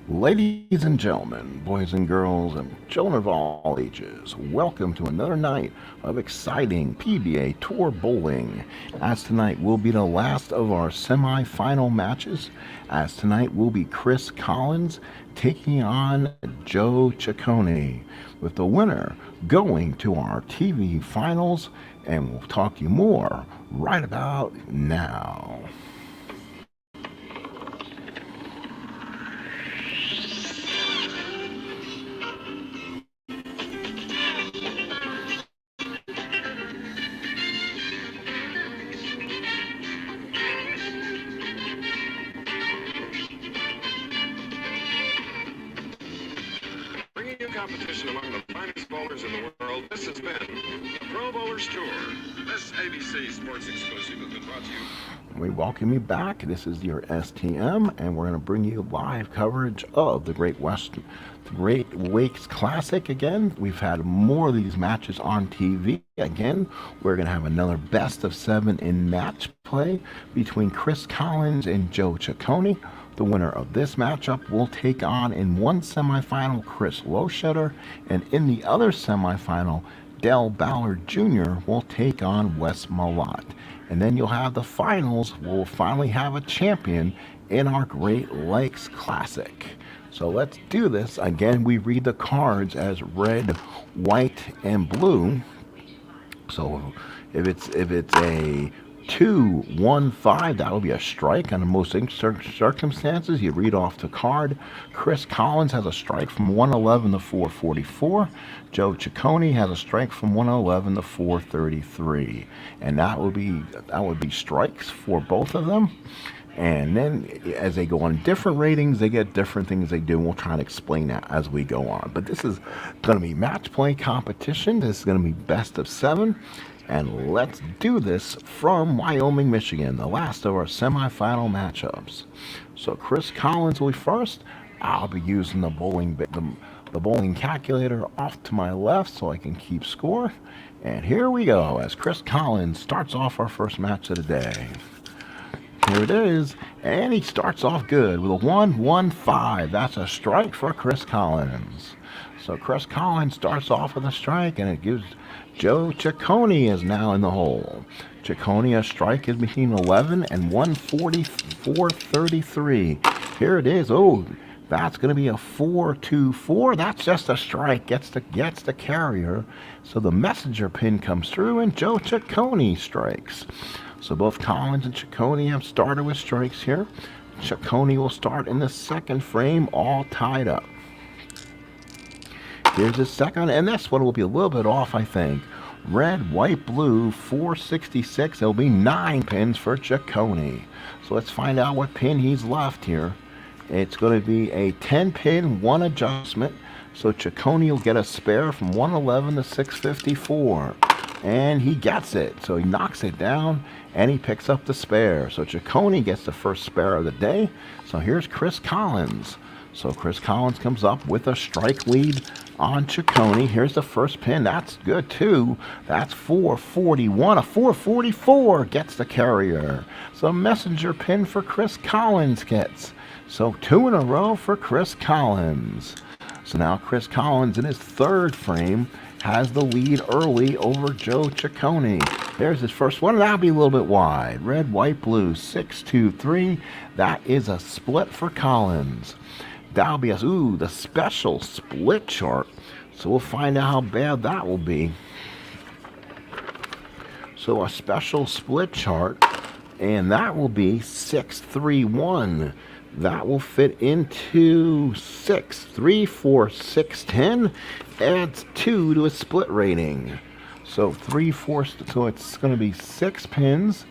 Ladies and gentlemen, boys and girls, and children of all ages, welcome to another night of exciting PBA Tour bowling. As tonight will be the last of our semi-final matches, as tonight will be Chris Collins taking on Joe Ciccone, with the winner going to our TV finals, and we'll talk to you more right about now. Bringing you competition among the finest bowlers in the world, this has been the Pro Bowlers Tour. This ABC Sports exclusive has been brought to you. We welcome you back. This is your STM, and we're going to bring you live coverage of the Great Wakes Classic again. We've had more of these matches on TV. Again, we're going to have another best of 7 in match play between Chris Collins and Joe Ciccone. The winner of this matchup will take on in one semifinal Chris Loschetter, and in the other semifinal, Ballard JR will take on Wes Malott. And then you'll have the finals. We'll finally have a champion in our Great Lakes Classic. So let's do this. Again, we read the cards as red, white, and blue. So if it's a 2-1-5, that'll be a strike. Under most circumstances, you read off the card. Chris Collins has a strike from 111 to 444. Joe Ciccone has a strike from 111 to 433, and that would be strikes for both of them. And then as they go on different ratings, they get different things they do. We'll try to explain that as we go on. But this is going to be match play competition. This is going to be best of 7. And let's do this from Wyoming, Michigan, the last of our semifinal matchups. So Chris Collins will be first. I'll be using the bowling calculator off to my left so I can keep score. And here we go as Chris Collins starts off our first match of the day. Here it is, and he starts off good with a 1-1-5. That's a strike for Chris Collins. So Chris Collins starts off with a strike, and it gives Joe Ciccone is now in the hole. Ciccone, a strike is between 11 and 144.33. Here it is. Oh, that's going to be a 4-2-4. That's just a strike. Gets the carrier. So the messenger pin comes through, and Joe Ciccone strikes. So both Collins and Ciccone have started with strikes here. Ciccone will start in the second frame, all tied up. Here's the second, and this one will be a little bit off, I think. Red, white, blue, 466. There'll be 9 pins for Ciccone. So let's find out what pin he's left here. It's going to be a 10-pin, 1 adjustment. So Ciccone will get a spare from 111 to 654. And he gets it. So he knocks it down, and he picks up the spare. So Ciccone gets the first spare of the day. So here's Chris Collins. So Chris Collins comes up with a strike lead on Ciccone. Here's the first pin. That's good, too. That's 441. A 444 gets the carrier. So messenger pin for Chris Collins gets. So 2 in a row for Chris Collins. So now Chris Collins in his third frame has the lead early over Joe Ciccone. There's his first one, and that'll be a little bit wide. Red, white, blue, 6-2-3. That is a split for Collins. That'll be the special split chart. So we'll find out how bad that will be. So a special split chart, and that will be 6-3-1. That will fit into 6. 3, 4, 6, 10. Adds 2 to a split rating. So 3, 4, so it's going to be 6 pins.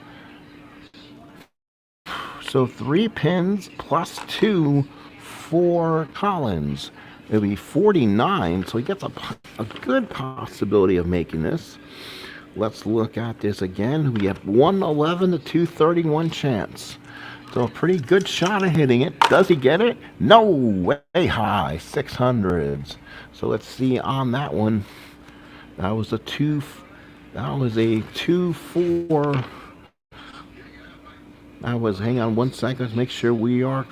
So 3 pins plus 2 for Collins. It'll be 49, so he gets a good possibility of making this. Let's look at this again. We have 111 to 231 chance. So a pretty good shot of hitting it. Does he get it? No, way high, 600s. So let's see on that one. That was a 2-4. hang on 1 second. Let's make sure we are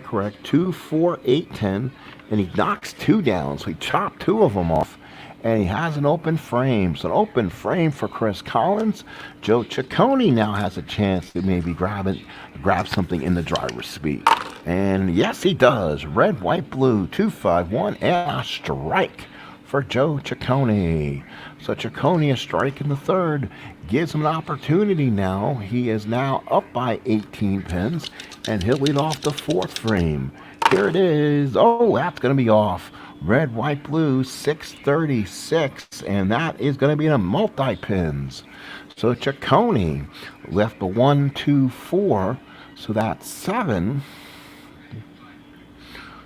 correct. 2, 4, 8, 10, and he knocks 2 down. So he chopped 2 of them off, and he has an open frame. So an open frame for Chris Collins. Joe Ciccone now has a chance to maybe grab something in the driver's seat. And yes, he does. Red, white, blue, 2, 5, 1, and a strike for Joe Ciccone. So Ciccone, a strike in the third, gives him an opportunity now. He is now up by 18 pins, and he'll lead off the 4th frame. Here it is. Oh, that's going to be off. Red, white, blue, 636, and that is going to be in a multi-pins. So Ciccone left the 1, 2, 4, so that's 7.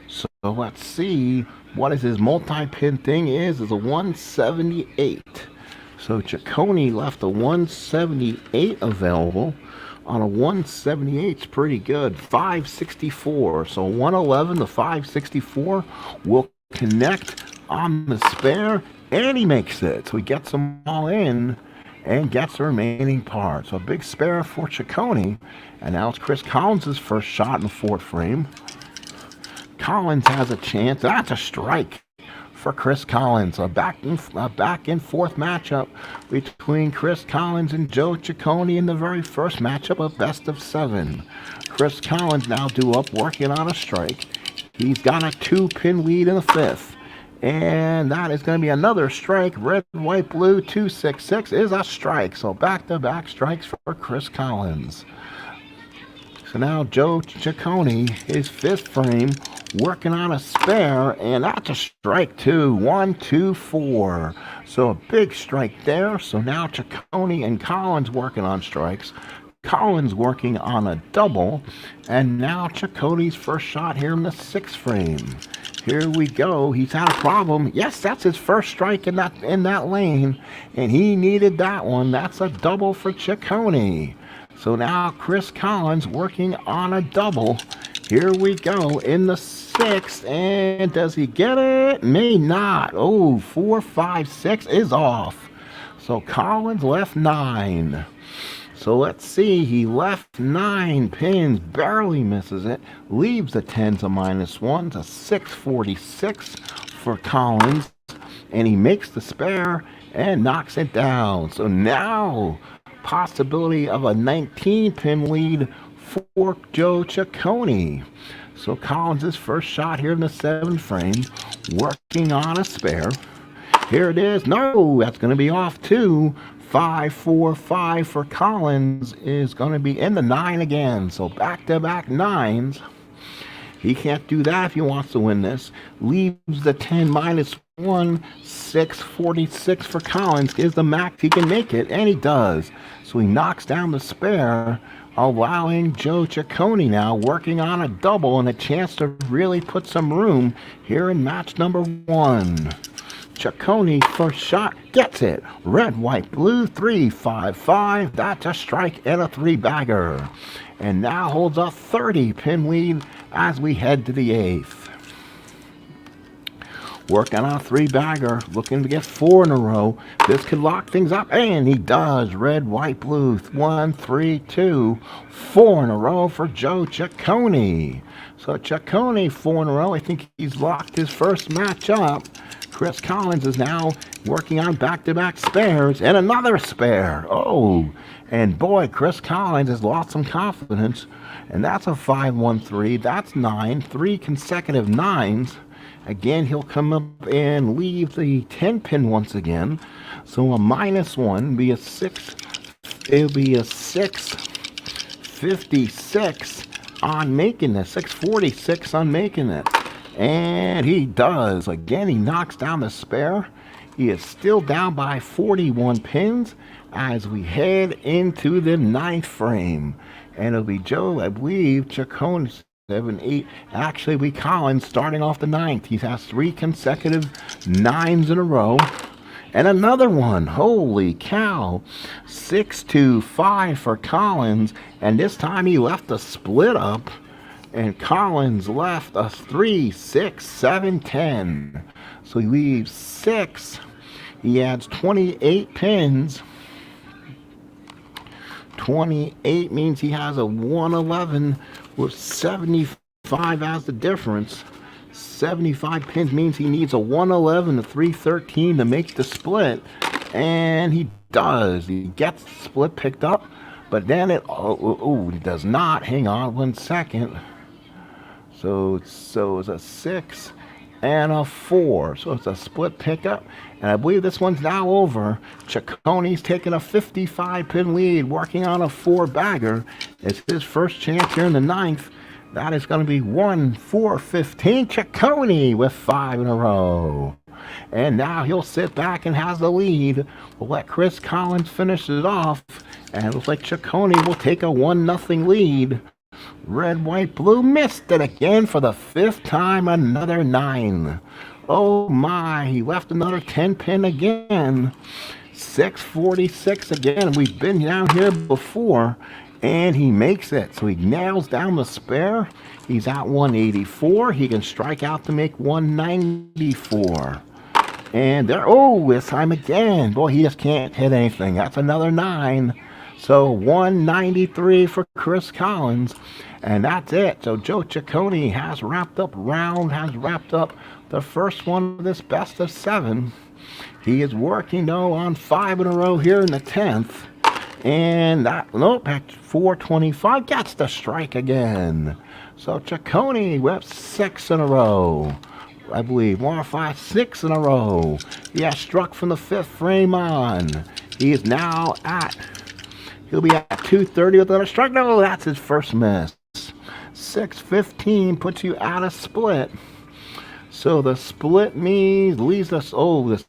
So let's see what is his multi-pin thing is a 178. So Ciccone left a 178 available. On a 178 is pretty good. 564. So 111 to 564 will connect on the spare, and he makes it. So he gets them all in and gets the remaining part. So a big spare for Ciccone. And now it's Chris Collins' first shot in the 4th frame. Collins has a chance. That's a strike for Chris Collins. A back and forth matchup between Chris Collins and Joe Ciccone in the very first matchup of best of 7. Chris Collins now due up, working on a strike. He's got a 2-pin lead in the 5th. And that is going to be another strike. Red, white, blue, 266 is a strike. So back-to-back strikes for Chris Collins. So now Joe Ciccone, his 5th frame, working on a spare, and that's a strike too. 1, 2, 4. So a big strike there. So now Ciccone and Collins working on strikes. Collins working on a double, and now Ciccone's first shot here in the 6th frame. Here we go. He's had a problem. Yes, that's his first strike in that lane, and he needed that one. That's a double for Ciccone. So now Chris Collins working on a double. Here we go in the 6th, and does he get it? May not. Oh, 4, 5, 6 is off. So Collins left 9. So let's see, he left 9 pins, barely misses it, leaves the 10 to -1 to 646 for Collins, and he makes the spare and knocks it down. So now, possibility of a 19-pin lead for Joe Ciccone. So Collins' first shot here in the 7th frame, working on a spare. Here it is. No, that's going to be off too. 5, 4, 5 for Collins is going to be in the 9 again. So back-to-back 9s. He can't do that if he wants to win this. Leaves the 10 -1. 646 for Collins is the max he can make it, and he does. So he knocks down the spare, allowing Joe Ciccone now working on a double and a chance to really put some room here in match number 1. Ciccone first shot gets it. Red, white, blue, 3, 5, 5. That's a strike and a 3-bagger. And now holds a 30-pin lead as we head to the 8th. Working on a 3-bagger, looking to get 4 in a row. This could lock things up, and he does. Red, white, blue, 1, 3, 2. 4 in a row for Joe Ciccone. So Ciccone 4 in a row. I think he's locked his first match up. Chris Collins is now working on back-to-back spares and another spare. Oh, and boy, Chris Collins has lost some confidence, and that's a 5-1-3. That's 9, 3 consecutive 9s. Again, he'll come up and leave the 10-pin once again. So a -1 be a 6. It'll be a 656 on making this. 646 on making it. And he does. Again, he knocks down the spare. He is still down by 41 pins as we head into the 9th frame. And it'll be Joe, I believe, Ciccone, 7, 8. Actually, we Collins starting off the 9th. He has 3 consecutive 9s in a row. And another one. Holy cow. 6-2-5 for Collins. And this time he left a split up. And Collins left a 3, 6, 7, 10. So he leaves 6. He adds 28 pins. 428 means he has a 111 with 75 as the difference. 75 pins means he needs a 111 to 313 to make the split. And he does. He gets the split picked up. But then it does not. Hang on 1 second. So it's a 6 and a 4. So it's a split pickup. And I believe this one's now over. Ciccone's taking a 55-pin lead, working on a 4-bagger. It's his first chance here in the 9th. That is going to be 1-4-15. Ciccone with 5 in a row. And now he'll sit back and has the lead. We'll let Chris Collins finish it off. And it looks like Ciccone will take a 1-0 lead. Red, white, blue missed it again for the 5th time. Another 9. Oh my, he left another 10-pin again. 646 again. We've been down here before. And he makes it. So he nails down the spare. He's at 184. He can strike out to make 194. And there, this time again. Boy, he just can't hit anything. That's another 9. So 193 for Chris Collins. And that's it. So Joe Ciccone has wrapped up the first one of this best of 7. He is working, though, on 5 in a row here in the 10th. And at 425 gets the strike again. So Ciccone with 6 in a row. I believe 1, 5, 6 in a row. He has struck from the 5th frame on. He is now he'll be at 230 with another strike. No, that's his first miss. 615 puts you at a split. So the split leaves us, this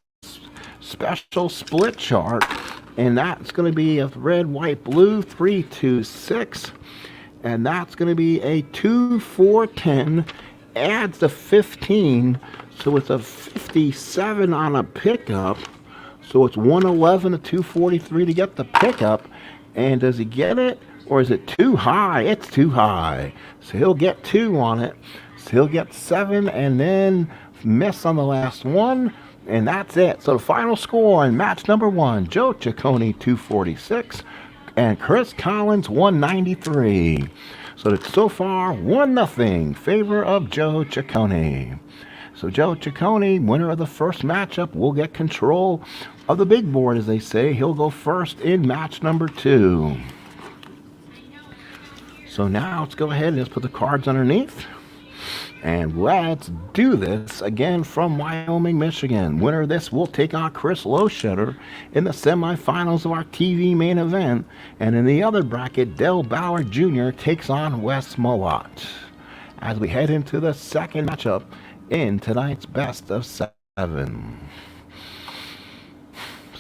special split chart. And that's going to be a red, white, blue, 326. And that's going to be a 2, 4, 10. Adds the 15. So it's a 57 on a pickup. So it's 111 to 243 to get the pickup. And does he get it? Or is it too high? It's too high. So he'll get 2 on it. So he'll get 7 and then miss on the last one. And that's it. So the final score in match number 1, Joe Ciccone 246 and Chris Collins 193. So far 1-0 favor of Joe Ciccone. So Joe Ciccone, winner of the first matchup, will get control of the big board, as they say. He'll go first in match number 2. So now let's go ahead and just put the cards underneath. And let's do this again from Wyoming, Michigan. Winner of this will take on Chris Loschetter in the semifinals of our TV main event. And in the other bracket, Ballard JR takes on Wes Malott. As we head into the second matchup in tonight's best of 7.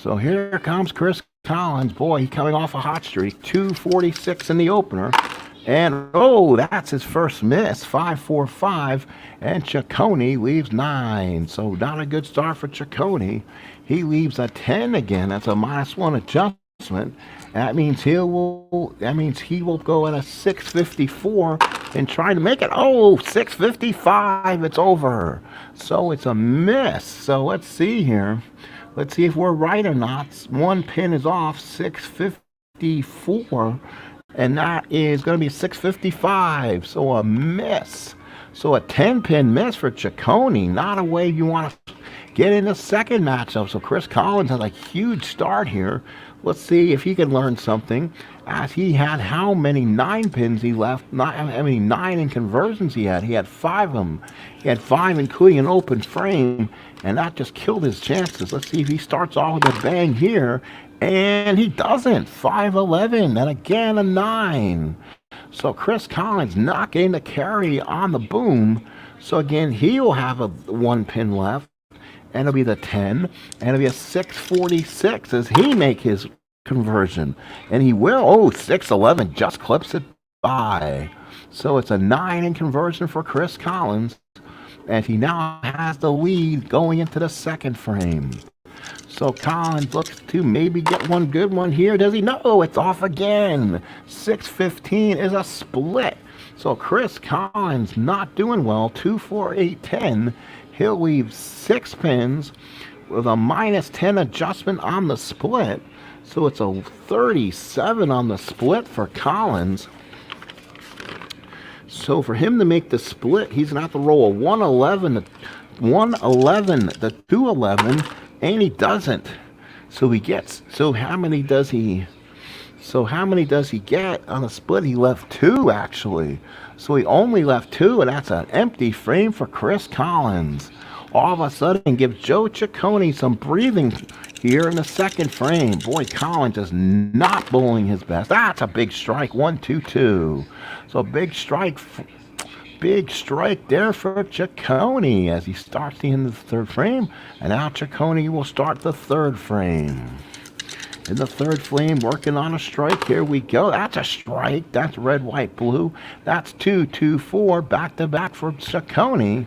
So here comes Chris Collins. Boy, he's coming off a hot streak. 246 in the opener. And, that's his first miss, 545, and Ciccone leaves 9. So not a good start for Ciccone. He leaves a 10 again. That's a -1 adjustment. That means he will go at a 654 and try to make it. 655, it's over. So it's a miss. So let's see here. Let's see if we're right or not. 1 pin is off, 654. And that is going to be 655. So a miss. So a 10-pin miss for Ciccone. Not a way you want to get in the second matchup. So Chris Collins has a huge start here. Let's see if he can learn something. As he had how many 9 pins he left? 9 in conversions he had. He had 5 of them. He had 5 including an open frame. And that just killed his chances. Let's see if he starts off with a bang here. And he doesn't. 511. And again, a 9. So Chris Collins not getting the carry on the boom. So again, he will have a 1 pin left. And it'll be the 10. And it'll be a 646 as he make his conversion. And he will. 611 just clips it by. So it's a 9 in conversion for Chris Collins. And he now has the lead going into the second frame. So Collins looks to maybe get one good one here. Does he? No, it's off again. 615 is a split. So Chris Collins not doing well. 2, 4, 8, 10. He'll leave 6 pins with a -10 adjustment on the split. So it's a 37 on the split for Collins. So for him to make the split, he's going to have to roll a 111 to 211, and he doesn't. So he gets, so how many does he get on a split? He left 2, actually. So he only left 2, and that's an empty frame for Chris Collins. All of a sudden gives Joe Ciccone some breathing here in the second frame. Boy, Collins is not bowling his best. That's a big strike, 1-2-2. So big strike there for Ciccone as he starts the end of the third frame. And now Ciccone will start the third frame. In the third frame, working on a strike. Here we go. That's a strike. That's red, white, blue. That's 2-2-4 back-to-back for Ciccone.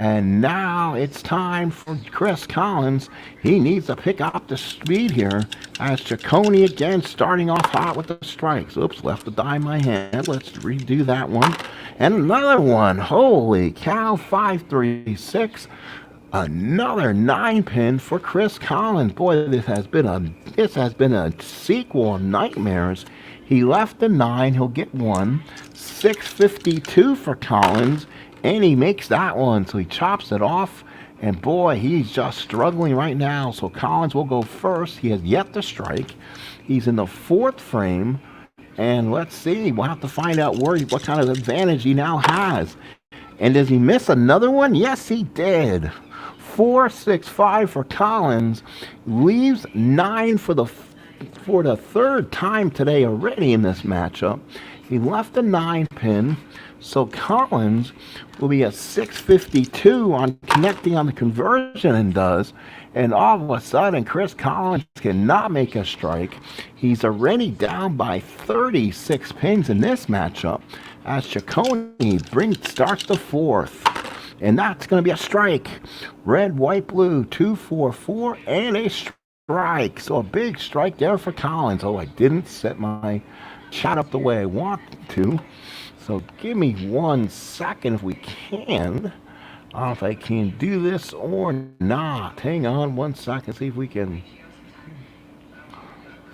And now it's time for Chris Collins. He needs to pick up the speed here as Ciccone again starting off hot with the strikes. Oops, left the die in my hand. Let's redo that one. And another one. Holy cow, 5-3-6. Another 9-pin for Chris Collins. Boy, this has been a sequel of nightmares. He left the 9. He'll get 1. 652 for Collins, and he makes that one. So he chops it off, and boy, he's just struggling right now. So Collins will go first. He has yet to strike. He's in the 4th frame, and let's see. We'll have to find out what kind of advantage he now has. And does he miss another one? Yes, he did. 4-6-5 for Collins, leaves 9 for the third time today already in this matchup. He left a 9-pin, so Collins will be at 652 on connecting on the conversion and does. And all of a sudden, Chris Collins cannot make a strike. He's already down by 36 pins in this matchup as Ciccone starts the 4th. And that's going to be a strike. Red, white, blue, 2-4-4, and a strike. So a big strike there for Collins. Oh, I didn't set my chat up the way I want to. So give me 1 second if we can. I don't know if I can do this or not. Hang on 1 second, see if we can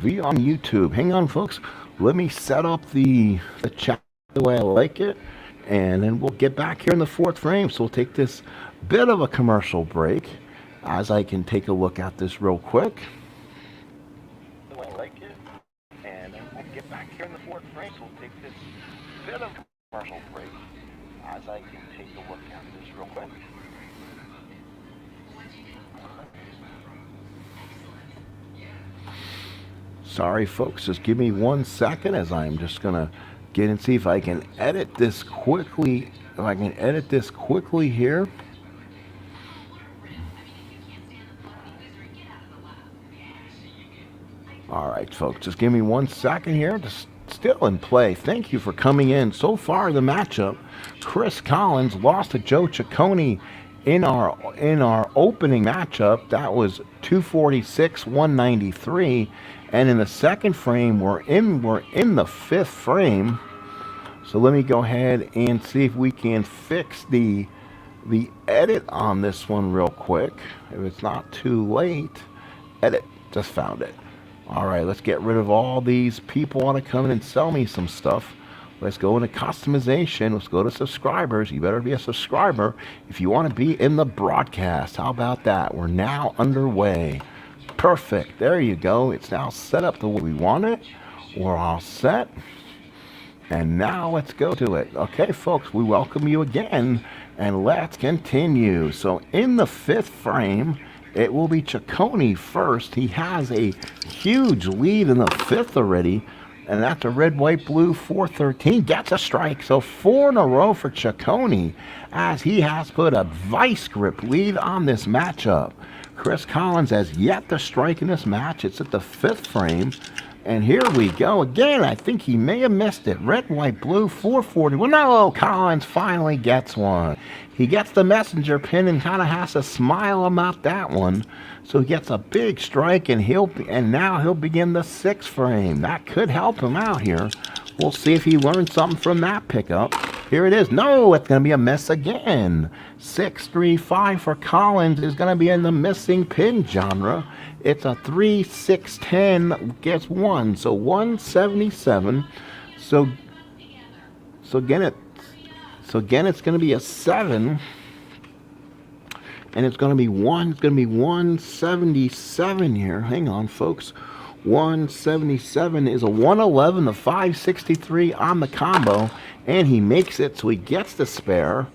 be on YouTube. Hang on, folks. Let me set up the chat the way I like it. And then we'll get back here in the 4th frame. So we'll take this bit of a commercial break as I can take a look at this real quick. I like it. And then we'll get back here in the 4th frame. So we'll take this bit of a commercial break as I can take a look at this real quick. Sorry, folks. Just give me 1 second as I'm just going to get and see if I can edit this quickly. If I can edit this quickly here. All right, folks, just give me 1 second here. Just still in play. Thank you for coming in. So far, the matchup: Chris Collins lost to Joe Ciccone in our opening matchup. That was 246-193, and in the second frame, we're in the 5th frame. So let me go ahead and see if we can fix the edit on this one real quick. If it's not too late, edit. Just found it. All right, let's get rid of all these people want to come in and sell me some stuff. Let's go into customization. Let's go to subscribers. You better be a subscriber if you want to be in the broadcast. How about that? We're now underway. Perfect. There you go. It's now set up the way we want it. We're all set. And now let's go to it. Okay, folks, we welcome you again, and let's continue. So in the 5th frame, it will be Ciccone first. He has a huge lead in the 5th already, and that's a red, white, blue, 4-13. Gets a strike. So 4 in a row for Ciccone as he has put a vice grip lead on this matchup. Chris Collins has yet to strike in this match. It's at the 5th frame. And here we go again. I think he may have missed it. Red, white, blue, 440. Well, no, Collins finally gets one. He gets the messenger pin and kind of has to smile about that one. So he gets a big strike, and now he'll begin the 6th frame. That could help him out here. We'll see if he learned something from that pickup. Here it is. No, it's going to be a miss again. 6-3-5 for Collins is going to be in the missing pin genre. It's a 3, 6, 10, gets 1. So 177. So again, it's going to be a 7. And it's going to be 177 here. Hang on, folks. 177 is a 111 to 563 on the combo, and he makes it, so he gets the spare.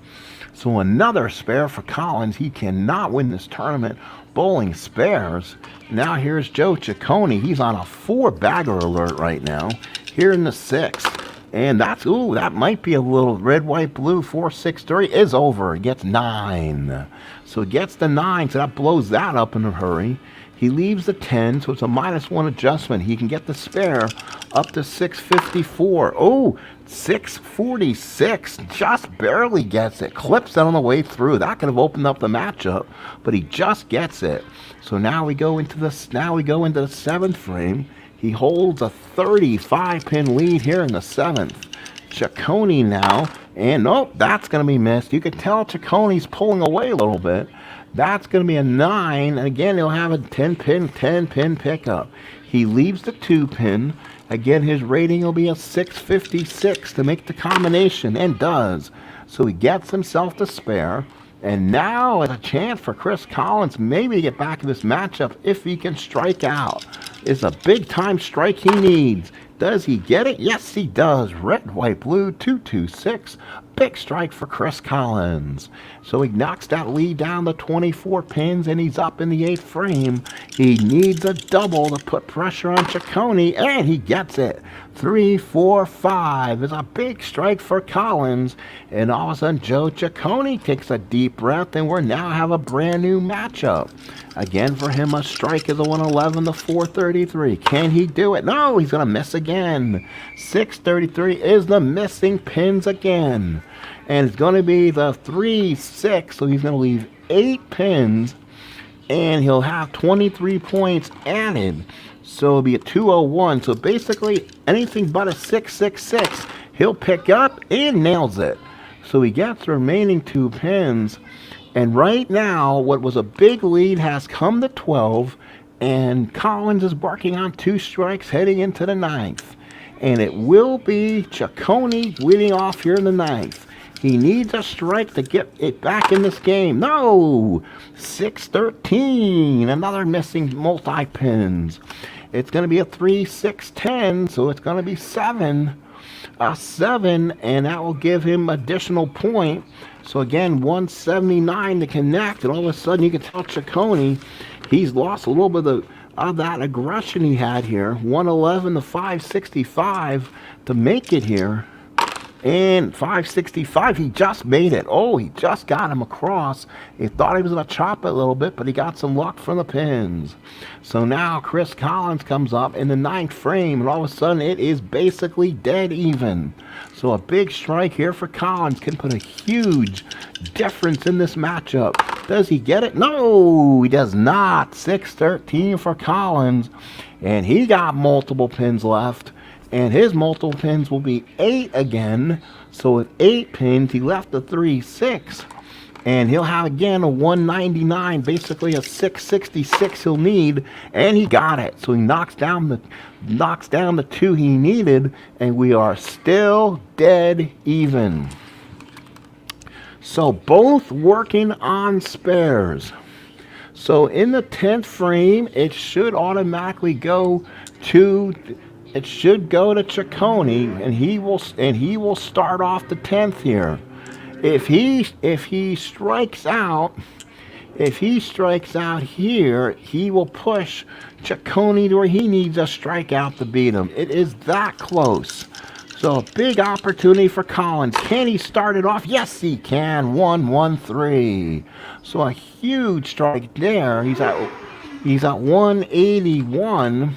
So another spare for Collins. He cannot win this tournament bowling spares. Now here's Joe Ciccone. He's on a 4-bagger alert right now here in the 6th. And that's, ooh, that might be a little red, white, blue. 4, 6, 3 is over. He gets 9. So he gets the 9, so that blows that up in a hurry. He leaves the 10, so it's a -1 adjustment. He can get the spare up to 654. Oh, 646. Just barely gets it. Clips it on the way through. That could have opened up the matchup, but he just gets it. So now we go into the 7th frame. He holds a 35-pin lead here in the 7th. Ciccone now, and nope, that's going to be missed. You can tell Ciccone's pulling away a little bit. That's going to be a 9, and again, he'll have a 10-pin pickup. He leaves the 2-pin. Again, his rating will be a 656 to make the combination, and does. So he gets himself the spare. And now it's a chance for Chris Collins maybe to get back in this matchup if he can strike out. It's a big-time strike he needs. Does he get it? Yes, he does. Red, white, blue, 226. Big strike for Chris Collins. So he knocks that lead down to 24 pins, and he's up in the 8th frame. He needs a double to put pressure on Ciccone, and he gets it. 3, 4, 5 is a big strike for Collins. And all of a sudden, Joe Ciccone takes a deep breath, and we now have a brand new matchup. Again, for him, a strike is a 111 to 433. Can he do it? No, he's going to miss again. 633 is the missing pins again. And it's going to be the 3, 6, so he's going to leave 8 pins, and he'll have 23 points added. So it'll be a 201. So basically, anything but a 666, he'll pick up and nails it. So he gets the remaining 2 pins. And right now, what was a big lead has come to 12, and Collins is working on 2 strikes heading into the 9th. And it will be Ciccone leading off here in the 9th. He needs a strike to get it back in this game. No! 613, another missing multi-pins. It's going to be a 3, 6, 10, so it's going to be 7. A 7, and that will give him additional point. So again, 179 to connect, and all of a sudden you can tell Ciccone, he's lost a little bit of that aggression he had here. 111 to 565 to make it here. And 565, he just made it. Oh, he just got him across. He thought he was going to chop it a little bit, but he got some luck from the pins. So now Chris Collins comes up in the 9th frame, and all of a sudden it is basically dead even. So a big strike here for Collins can put a huge difference in this matchup. Does he get it? No, he does not. 613 for Collins, and he got multiple pins left. And his multiple pins will be 8 again. So with 8 pins, he left the 3, 6. And he'll have again a 199, basically a 666 he'll need. And he got it. So he knocks down the 2 he needed. And we are still dead even. So both working on spares. So in the 10th frame, it should automatically go to... It should go to Ciccone, and he will start off the 10th here. If he strikes out here, he will push Ciccone to where he needs a strikeout to beat him. It is that close. So a big opportunity for Collins. Can he start it off? Yes, he can. 113. So a huge strike there. He's at 181.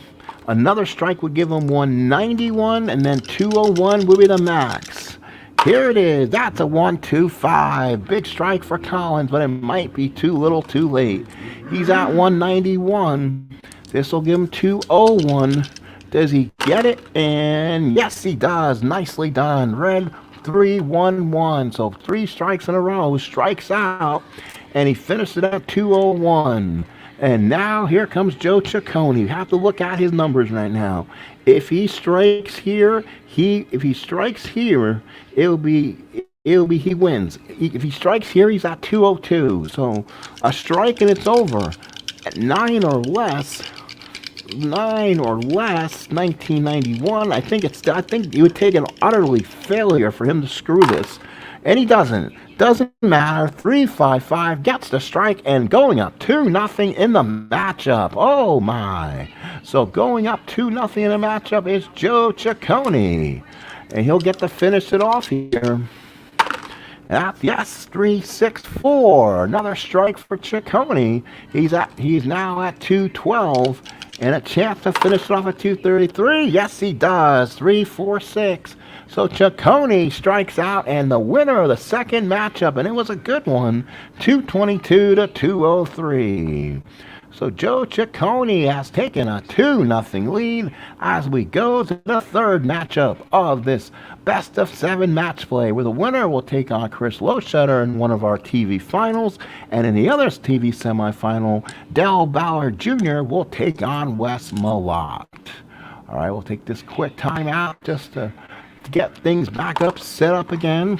Another strike would give him 191, and then 201 would be the max. Here it is. That's a 125. Big strike for Collins, but it might be too little too late. He's at 191. This will give him 201. Does he get it? And yes, he does. Nicely done. Red 3-1-1. So 3 strikes in a row. Strikes out, and he finished it at 201. And now here comes Joe Ciccone. You have to look at his numbers right now. If he strikes here, if he strikes here, it'll be he wins. If he strikes here, he's at 202. So a strike and it's over. At 1991. I think it would take an utterly failure for him to screw this. And he doesn't. Doesn't matter. 3-5-5 gets the strike and going up 2-0 in the matchup. Oh my. So going up 2-0 in the matchup is Joe Ciccone. And he'll get to finish it off here. Yes, 3-6-4. Another strike for Ciccone. He's now at 212 and a chance to finish it off at 233. Yes, he does. 3-4-6. So Ciccone strikes out, and the winner of the second matchup, and it was a good one, 222-203. So Joe Ciccone has taken a 2-0 lead as we go to the third matchup of this best of 7 match play, where the winner will take on Chris Loschetter in one of our TV finals, and in the other TV semifinal, Ballard JR will take on Wes Malott. All right, we'll take this quick time out just to get things back up, set up again.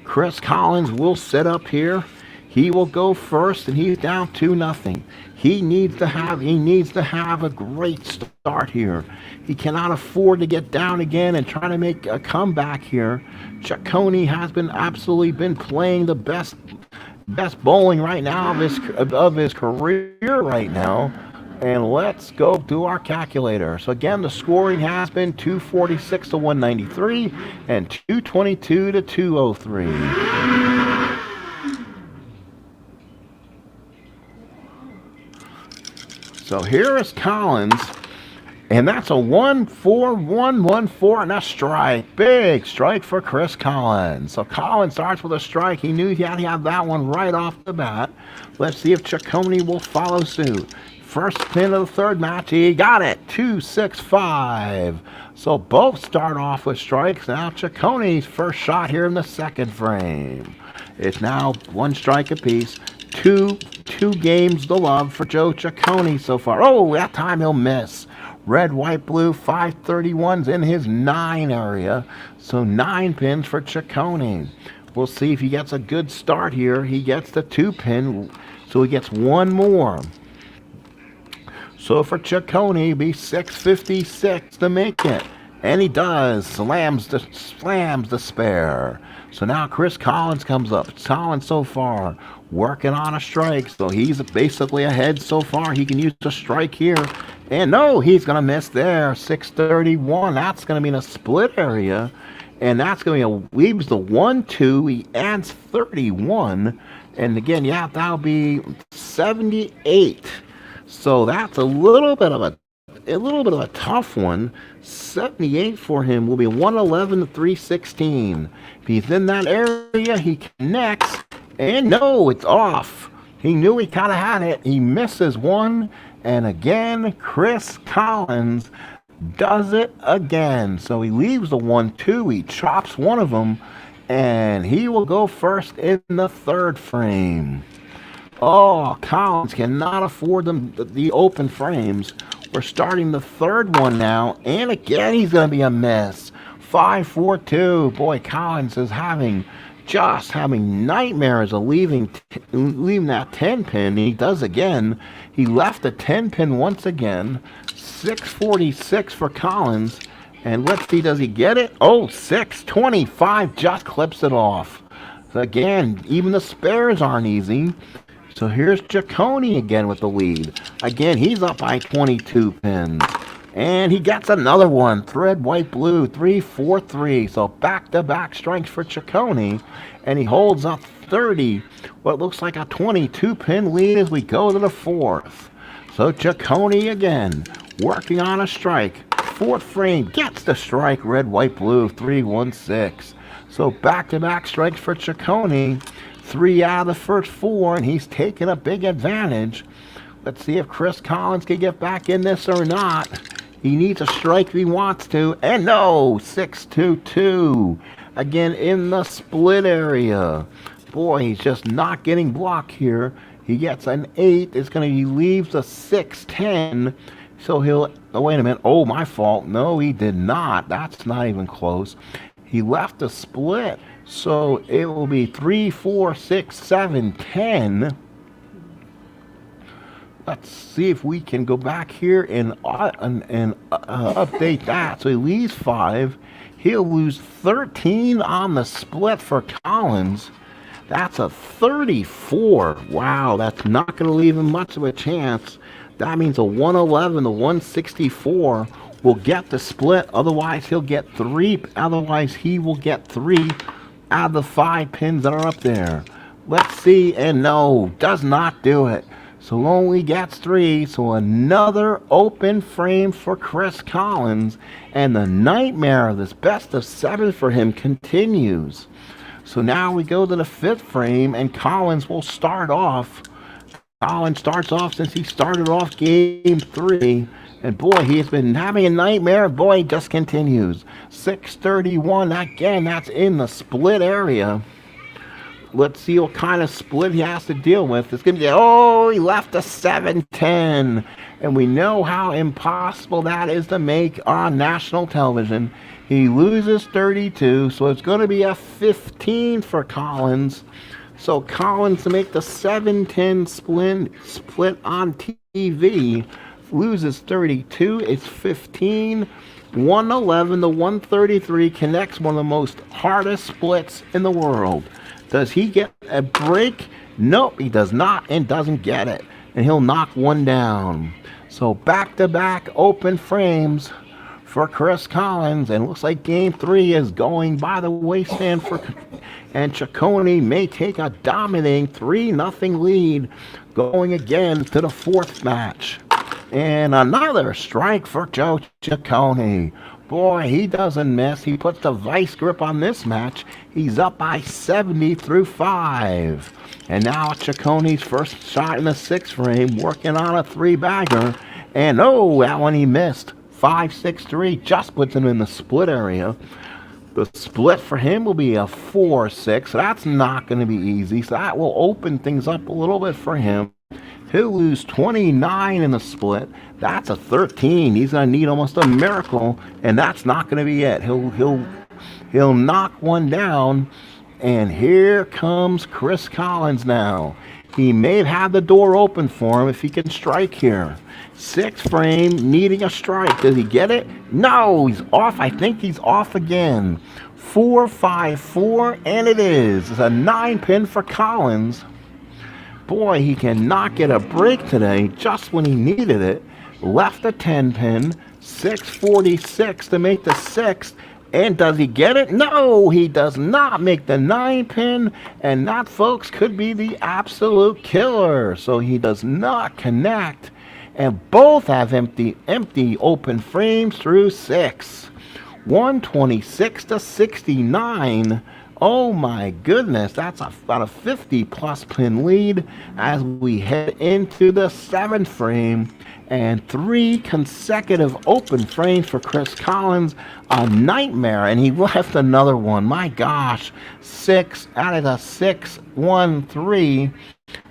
Chris Collins will set up here. He will go first, and he's down 2-0. He needs to have a great start here. He cannot afford to get down again and try to make a comeback here. Ciccone has absolutely been playing the best bowling right now of his career right now. And let's go to our calculator. So again, the scoring has been 246-193 and 222-203. So here is Collins, and that's a 1-4-1-1-4 and a strike. Big strike for Chris Collins. So Collins starts with a strike. He knew he had to have that one right off the bat. Let's see if Ciccone will follow suit. First pin of the third match, he got it, 2-6-5. So both start off with strikes. Now Ciccone's first shot here in the second frame. It's now one strike apiece. Two games to love for Joe Ciccone so far. Oh, that time he'll miss. Red, white, blue, 531's in his 9 area. So 9 pins for Ciccone. We'll see if he gets a good start here. He gets the 2 pin, so he gets one more. So for Ciccone, it'll be 656 to make it. And he does. Slams the spare. So now Chris Collins comes up. Collins so far working on a strike. So he's basically ahead so far. He can use a strike here. And no, he's going to miss there. 631. That's going to be in a split area. And that's going to be leaves the 1-2. He adds 31. And again, yeah, that'll be 78. So that's a little bit of a tough one. 78 for him will be 111-316. If he's in that area, he connects, and no, it's off. He knew he kind of had it. He misses one, and again, Chris Collins does it again. So he leaves the 1-2. He chops one of them, and he will go first in the third frame. Oh, Collins cannot afford the open frames. We're starting the third one now, and again he's going to be a miss. 5-4-2. Boy, Collins is having nightmares of leaving that 10 pin. He does again. He left a 10 pin once again. 646 for Collins, and let's see, does he get it? Oh, 625 just clips it off. So again, even the spares aren't easy. So here's Ciccone again with the lead. Again, he's up by 22 pins. And he gets another one. Red, white, blue, 3-4-3. So back-to-back strikes for Ciccone. And he holds up 30, what looks like a 22-pin lead as we go to the fourth. So Ciccone again, working on a strike. Fourth frame, gets the strike. Red, white, blue, 3-1-6. So back-to-back strikes for Ciccone. 3 out of the first 4, and he's taking a big advantage. Let's see if Chris Collins can get back in this or not. He needs a strike if he wants to. And no, 6-2-2. Again, in the split area. Boy, he's just not getting blocked here. He gets an 8. It's going to, he leaves a 6-10. So he'll, oh, wait a minute. Oh, my fault. No, he did not. That's not even close. He left a split. So it will be 3, 4, 6, 7, 10. Let's see if we can go back here and update that. So he leaves 5. He'll lose 13 on the split for Collins. That's a 34. Wow, that's not going to leave him much of a chance. That means a 111 to 164 will get the split. Otherwise, he'll get 3. Otherwise, he will get 3 out of the 5 pins that are up there. Let's see. And no, does not do it. So only gets 3. So another open frame for Chris Collins. And the nightmare of this best of 7 for him continues. So now we go to the 5th frame, and Collins will start off. Collins starts off since he started off game 3. And boy, he has been having a nightmare. Boy, he just continues. 631, again, that's in the split area. Let's see what kind of split he has to deal with. It's going to be, oh, he left a 7-10. And we know how impossible that is to make on national television. He loses 32, so it's going to be a 15 for Collins. So Collins to make the 7-10 split on TV loses 32. It's 15. 111 to 133 connects one of the most hardest splits in the world. Does he get a break? Nope, he does not and doesn't get it. And he'll knock one down. So back-to-back open frames for Chris Collins. And it looks like game 3 is going by the waistband for... And Ciccone may take a dominating 3-0 lead going again to the 4th match. And another strike for Joe Ciccone. Boy, he doesn't miss. He puts the vice grip on this match. He's up by 70 through 5. And now Ciccone's first shot in the 6th frame, working on a 3-bagger. And oh, that one he missed. 5-6-3, just puts him in the split area. The split for him will be a 4-6. So that's not going to be easy. So that will open things up a little bit for him. He'll lose 29 in the split. That's a 13. He's going to need almost a miracle, and that's not going to be it. He'll knock one down, and here comes Chris Collins now. He may have had the door open for him if he can strike here. 6th frame, needing a strike. Does he get it? No, he's off. I think he's off again. 4-5-4, and it is. It's a 9-pin for Collins. Boy, he cannot get a break today just when he needed it. Left a 10-pin, 646 to make the 6th. And does he get it? No, he does not make the 9-pin. And that, folks, could be the absolute killer. So he does not connect. And both have empty open frames through 6. 126 to 69. Oh my goodness, that's about a 50-plus pin lead as we head into the 7th frame. And 3 consecutive open frames for Chris Collins. A nightmare, and he left another one. My gosh, 6 out of the 6-1-3.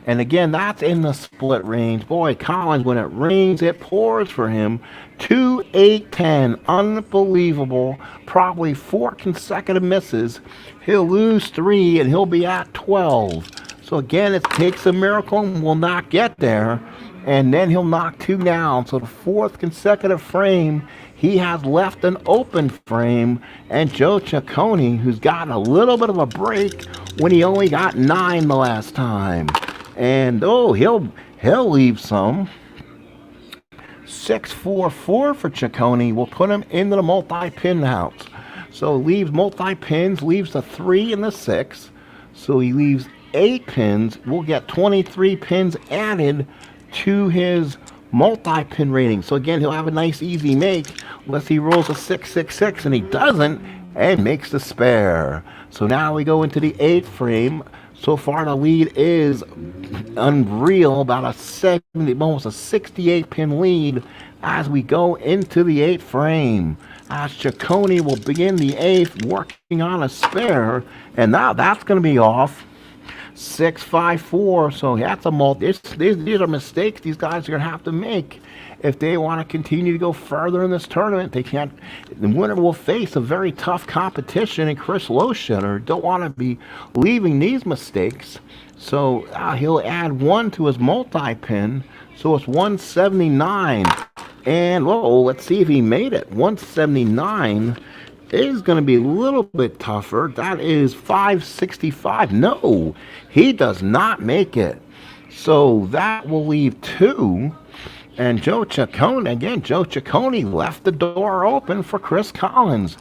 And again, that's in the split range. Boy, Collins, when it rains, it pours for him. 2-8-10, unbelievable. Probably 4 consecutive misses. He'll lose 3, and he'll be at 12. So again, it takes a miracle and will not get there. And then he'll knock 2 down. So the 4th consecutive frame, he has left an open frame. And Joe Ciccone, who's gotten a little bit of a break when he only got 9 the last time. And oh, he'll leave some. 6-4-4 for Ciccone will put him into the multi-pin house. So leaves multi-pins, leaves the 3 and the 6. So he leaves 8 pins. We'll get 23 pins added to his multi-pin rating. So again, he'll have a nice easy make unless he rolls a 6-6-6, and he doesn't, and makes the spare. So now we go into the 8th frame. So far the lead is unreal, about a 70, almost a 68 pin lead as we go into the 8th frame. As Ciccone will begin the 8th, working on a spare, and now that's going to be off. 654. So that's a multi. These are mistakes these guys are going to have to make if they want to continue to go further in this tournament. They can't. The winner will face a very tough competition, and Chris Loschetter don't want to be leaving these mistakes. So he'll add 1 to his multi-pin. So it's 179. And let's see if he made it. 179 is going to be a little bit tougher. That is 565. No, he does not make it. So that will leave 2. And Joe Ciccone left the door open for Chris Collins.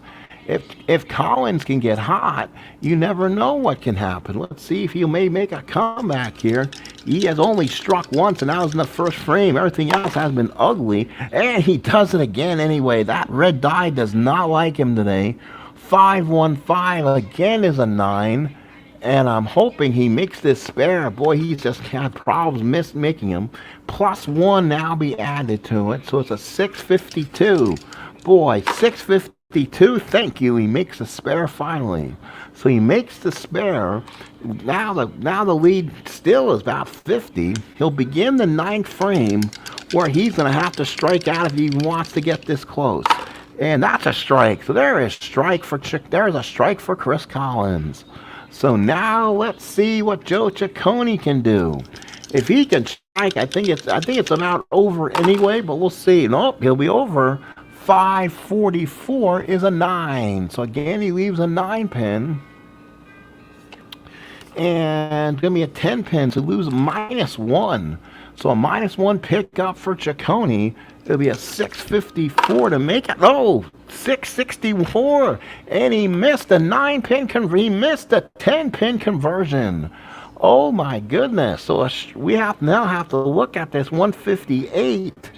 If Collins can get hot, you never know what can happen. Let's see if he may make a comeback here. He has only struck once, and that was in the first frame. Everything else has been ugly, and he does it again anyway. That red die does not like him today. 515 again is a 9, and I'm hoping he makes this spare. Boy, he's just had problems making him. +1 now be added to it, so it's a 652. Boy, 652. Thank you. He makes a spare finally. So he makes the spare. Now the lead still is about 50. He'll begin the 9th frame where he's going to have to strike out if he wants to get this close. And that's a strike. So there's a strike for Chris Collins. So now let's see what Joe Ciccone can do. If he can strike, I think it's about over anyway, but we'll see. Nope, he'll be over. 544 is a 9. So again, he leaves a 9 pin. And going to be a 10 pin, so lose -1. So a -1 pickup for Ciccone. It'll be a 654 to make it. Oh, 664. And he missed a 9 pin he missed a 10 pin conversion. Oh my goodness. So we now have to look at this 158.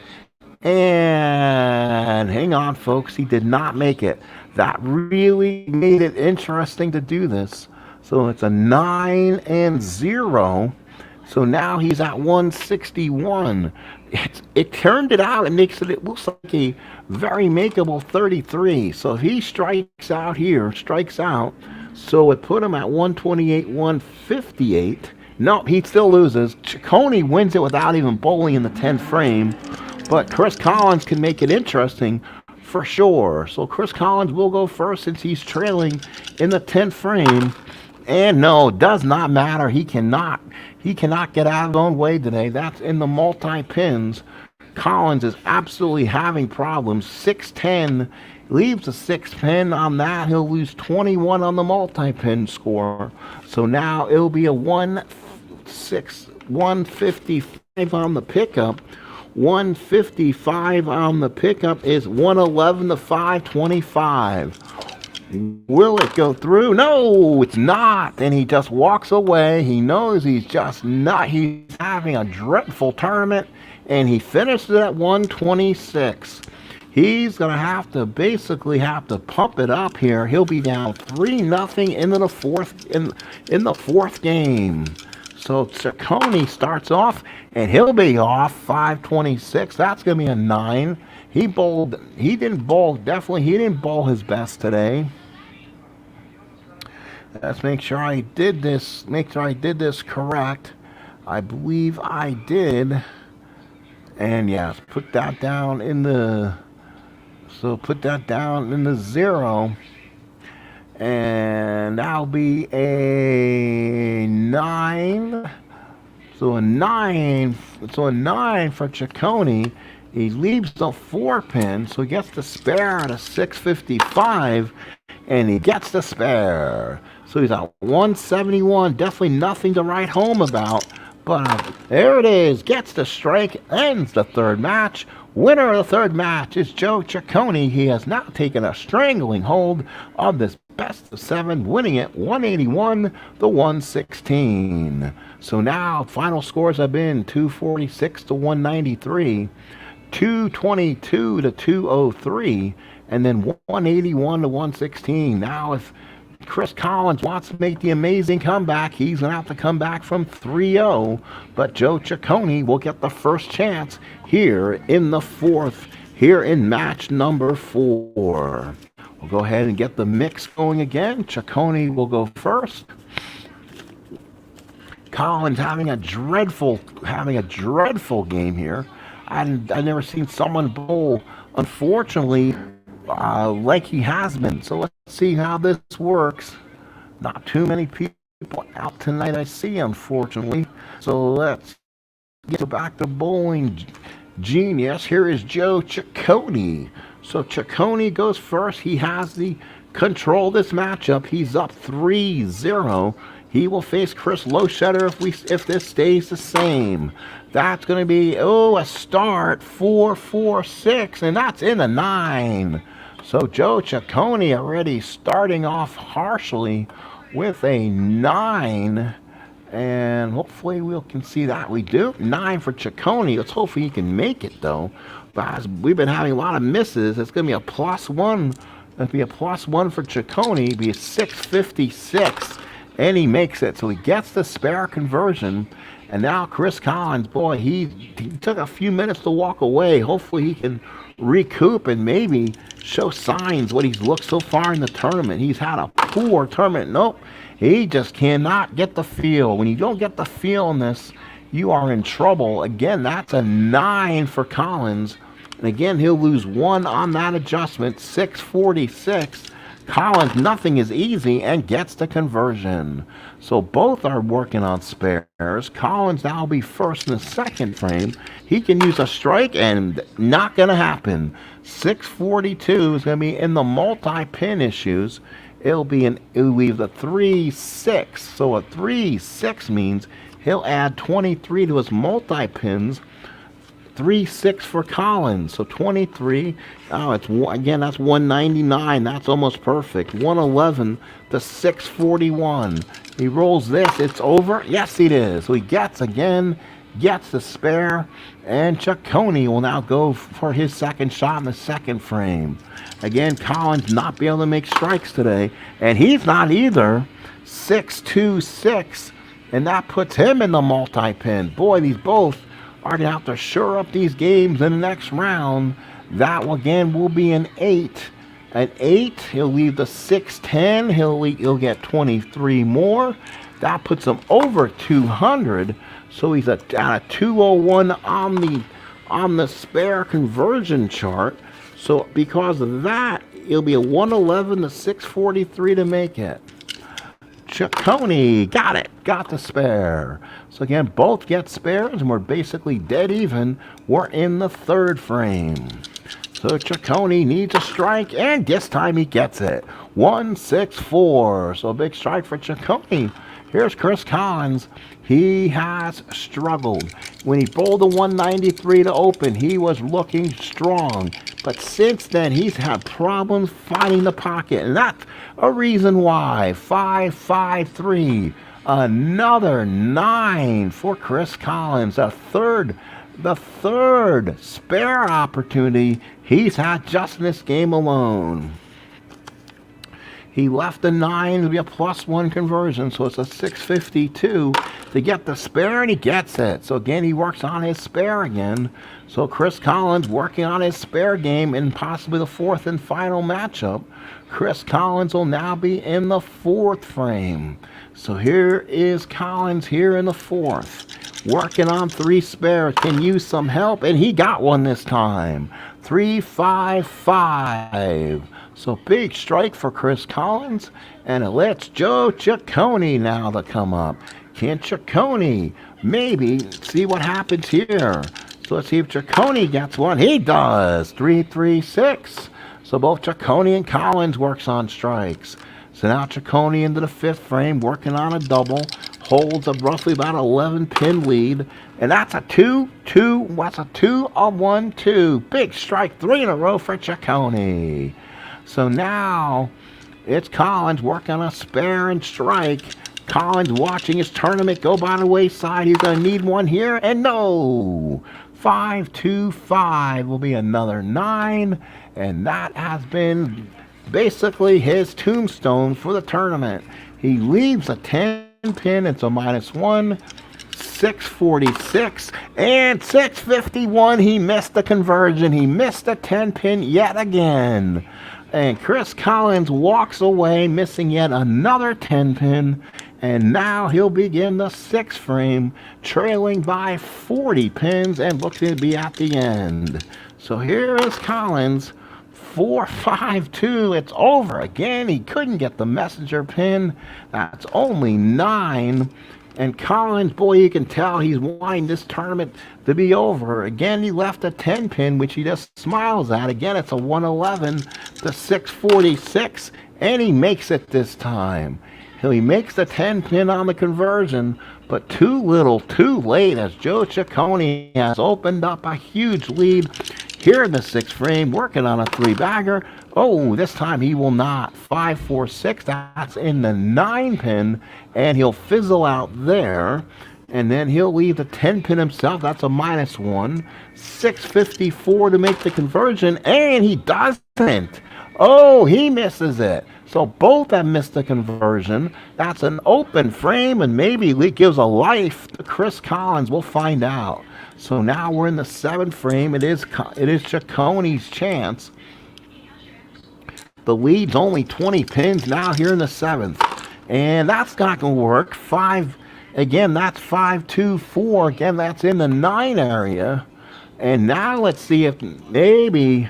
And hang on, folks, he did not make it. That really made it interesting to do this. So it's a 9 and 0. So now he's at 161. It turned it out. It looks like a very makeable 33. So if he strikes out here, so it put him at 128, 158. No, he still loses. Ciccone wins it without even bowling in the 10th frame. But Chris Collins can make it interesting for sure. So Chris Collins will go first since he's trailing in the 10th frame. And no, it does not matter. He cannot get out of his own way today. That's in the multi-pins. Collins is absolutely having problems. 610 leaves a 6 pin on that. He'll lose 21 on the multi-pin score. So now it'll be a 155 on the pickup. 155 on the pickup is 111 to 525. Will it go through? No, it's not. And he just walks away. He knows he's just not. He's having a dreadful tournament, and he finishes at 126. He's going to basically have to pump it up here. He'll be down 3-0 into the fourth game. So Ciccone starts off, and he'll be off 526. That's going to be a 9. He didn't bowl his best today. Let's make sure I did this correct. I believe I did. And yes, put that down in the 0. And that'll be a 9. So a 9 for Ciccone. He leaves the 4 pin, so he gets the spare at a 655, and he gets the spare. So he's at 171. Definitely nothing to write home about. But there it is. Gets the strike. Ends the 3rd match. Winner of the 3rd match is Joe Ciccone. He has now taken a strangling hold of this best of 7, winning it 181 to 116. So now final scores have been 246 to 193, 222 to 203, and then 181 to 116. Now if Chris Collins wants to make the amazing comeback, he's going to have to come back from 3-0. But Joe Ciccone will get the first chance here in the 4th, here in match number 4. We'll go ahead and get the mix going again. Ciccone will go first. Collins having a dreadful game here. I've never seen someone bowl, unfortunately, like he has been. So let's see how this works. Not too many people out tonight, I see, unfortunately. So let's get back to bowling genius. Here is Joe Ciccone. So Ciccone goes first. He has the control of this matchup. He's up 3-0. He will face Chris Loschetter if this stays the same. That's going to be, a start, 4-4-6, and that's in the 9. So Joe Ciccone already starting off harshly with a 9. And hopefully we can see that. We do. 9 for Ciccone. Let's hope he can make it, though. But as we've been having a lot of misses, it's going to be a +1. It'll be a +1 for Ciccone. It'll be a 656. And he makes it. So he gets the spare conversion. And now Chris Collins, boy, he took a few minutes to walk away. Hopefully he can recoup and maybe show signs what he's looked so far in the tournament. He's had a poor tournament. Nope. He just cannot get the feel. When you don't get the feel in this, you are in trouble. Again, that's a 9 for Collins. And again, he'll lose 1 on that adjustment. 646. Collins, nothing is easy, and gets the conversion. So both are working on spares. Collins now will be first in the second frame. He can use a strike, and not going to happen. 642 is going to be in the multi-pin issues. It'll leave the 3-6. So a 3-6 means he'll add 23 to his multi-pins. 3-6 for Collins. So 23. That's 199. That's almost perfect. 111 to 641. He rolls this. It's over. Yes, it is. So he gets the spare, and Ciccone will now go for his second shot in the second frame. Again, Collins not be able to make strikes today, and he's not either. 626, and that puts him in the multi-pin. Boy, these both are going to have to shore up these games in the next round. That again will be an 8. An 8, he'll leave the 610. He'll get 23 more. That puts him over 200. So he's at a 201 on the spare conversion chart. So because of that, it'll be a 111 to 643 to make it. Ciccone got the spare. So again, both get spares, and we're basically dead even. We're in the third frame. So Ciccone needs a strike, and this time he gets it. 164. So a big strike for Ciccone. Here's Chris Collins. He has struggled. When he bowled the 193 to open, he was looking strong. But since then, he's had problems finding the pocket. And that's a reason why. 5-5-3. Another 9 for Chris Collins. The third spare opportunity he's had just in this game alone. He left a 9 to be a +1 conversion, so it's a 652 to get the spare, and he gets it. So again, he works on his spare again. So Chris Collins working on his spare game in possibly the fourth and final matchup. Chris Collins will now be in the fourth frame. So here is Collins here in the fourth, working on 3 spares. Can use some help, and he got one this time. 3-5-5. So big strike for Chris Collins, and it lets Joe Ciccone now to come up. Can Ciccone maybe see what happens here? So let's see if Ciccone gets one. He does. 3-3-6. So both Ciccone and Collins works on strikes. So now Ciccone into the fifth frame, working on a double, holds a roughly about 11-pin lead, and that's a 2-2. What's a 2-1-2? Big strike, 3 in a row for Ciccone. So now it's Collins working on a spare and strike. Collins watching his tournament go by the wayside. He's going to need one here, and no. 5-2-5 will be another 9, and that has been basically his tombstone for the tournament. He leaves a 10-pin. It's a -1. 646 and 651. He missed the conversion. He missed the 10-pin yet again. And Chris Collins walks away, missing yet another 10-pin. And now he'll begin the 6th frame, trailing by 40 pins and looking to be at the end. So here is Collins, 4-5-2. It's over again. He couldn't get the messenger pin. That's only 9. And Collins, boy, you can tell he's wanting this tournament to be over. Again, he left a 10 pin, which he just smiles at. Again, it's a 111 to 646, and he makes it this time. He makes the 10 pin on the conversion, but too little, too late, as Joe Ciccone has opened up a huge lead here in the 6th frame, working on a 3-bagger. Oh, this time he will not. 5-4-6, that's in the 9 pin, and he'll fizzle out there. And then he'll leave the 10 pin himself. That's a -1. 654 to make the conversion, and he doesn't. Oh, he misses it. So both have missed the conversion. That's an open frame, and maybe it gives a life to Chris Collins. We'll find out. So now we're in the 7th frame. It is Ciccone's chance. The lead's only 20 pins now here in the 7th. And that's not going to work. Again, that's 5-2-4. Again, that's in the 9 area. And now let's see if maybe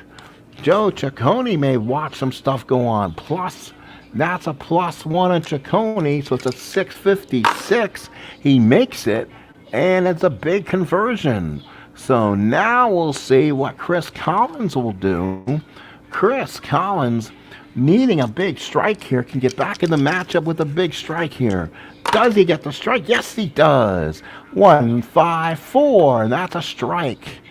Joe Ciccone may watch some stuff go on. Plus, that's a +1 on Ciccone, so it's a 656. He makes it, and it's a big conversion. So now we'll see what Chris Collins will do. Chris Collins, needing a big strike here, can get back in the matchup with a big strike here. Does he get the strike? Yes, he does. 1-5-4, and that's a strike.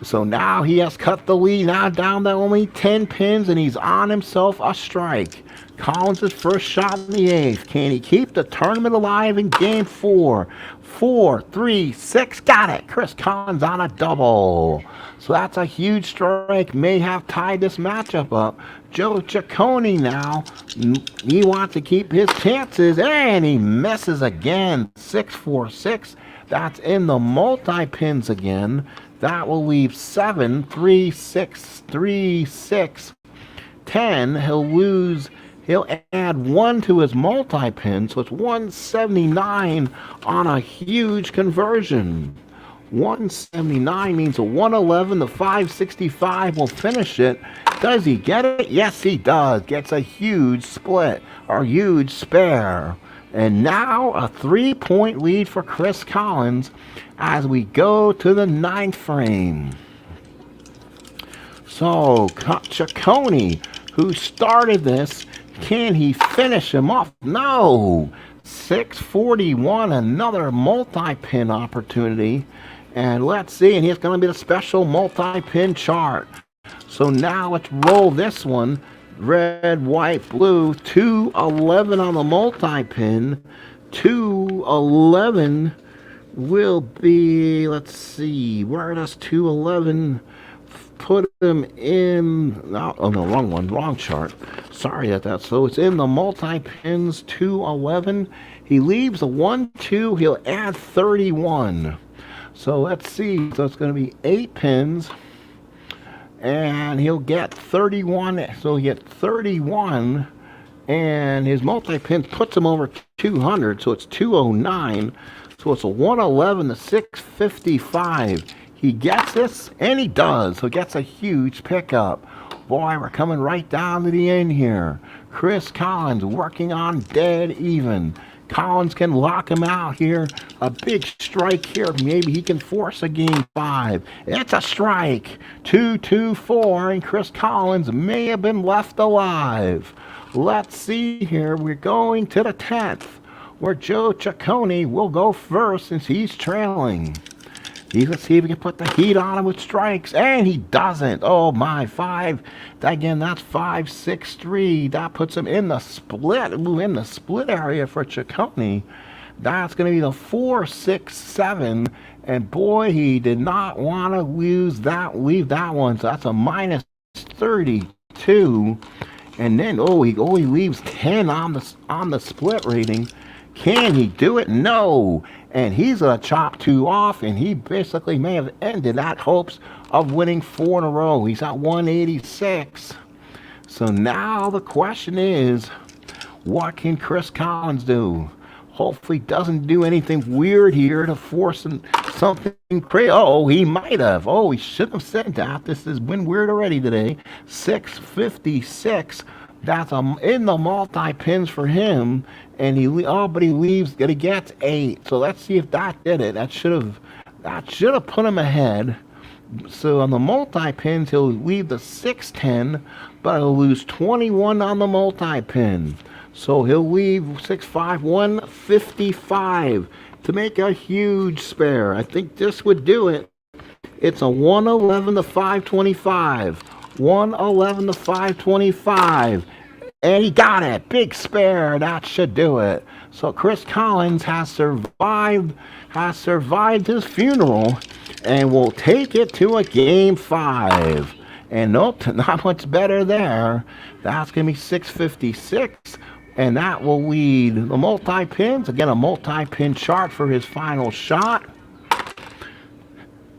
So now he has cut the lead now down to only 10 pins, and he's on himself a strike. Collins' first shot in the 8th. Can he keep the tournament alive in game 4? 4-3-6, got it. Chris Collins on a double. So that's a huge strike. May have tied this matchup up. Joe Ciccone now, he wants to keep his chances, and he misses again. 6-4-6. That's in the multi-pins again. That will leave 7, 3, 6, 3, 6, 10. He'll add 1 to his multi-pin, so it's 179 on a huge conversion. 179 means a 111 to 565 will finish it. Does he get it? Yes, he does. Gets a huge split, or huge spare. And now a 3-point lead for Chris Collins as we go to the 9th frame. So Ciccone, who started this, can he finish him off? No. 641, another multi-pin opportunity. And let's see, and here's going to be the special multi-pin chart. So now let's roll this one. Red, white, blue, 211 on the multi-pin. 211 will be, let's see, where does 211 put him in? Oh no, wrong one, wrong chart. Sorry about that. So it's in the multi-pins, 211. He leaves a 1-2, he'll add 31. So let's see, so it's going to be 8 pins. And he'll get 31, so he'll get 31, and his multi-pin puts him over 200, so it's 209, so it's a 111 to 655. He gets this, and he does, so gets a huge pickup. Boy, we're coming right down to the end here. Chris Collins working on dead even. Collins can lock him out here. A big strike here. Maybe he can force a game 5. It's a strike. 2-2-4, and Chris Collins may have been left alive. Let's see here. We're going to the 10th, where Joe Ciccone will go first since he's trailing. Let's see if we can put the heat on him with strikes, and he doesn't. Oh my, 5. Again, that's 5-6-3. That puts him in the split. Ooh, in the split area for Ciccone. That's going to be the 4-6-7. And boy, he did not want to leave that one. So that's a -32. And then he leaves 10 on the split rating. Can he do it? No. And he's going to chop 2 off, and he basically may have ended that hopes of winning 4 in a row. He's at 186. So now the question is, what can Chris Collins do? Hopefully doesn't do anything weird here to force something crazy. Oh, he might have. Oh, he shouldn't have said that. This has been weird already today. 656. That's in the multi-pins for him. And but he leaves, he gets 8. So let's see if that did it. That should have put him ahead. So on the multi-pins, he'll leave the 610, but he'll lose 21 on the multi-pin. So he'll leave 155 to make a huge spare. I think this would do it. It's a 111 to 525. 111 to 525. And he got it. Big spare. That should do it. So Chris Collins has survived his funeral and will take it to a game 5. And nope, not much better there. That's going to be 656. And that will lead the multi-pins. Again, a multi-pin chart for his final shot.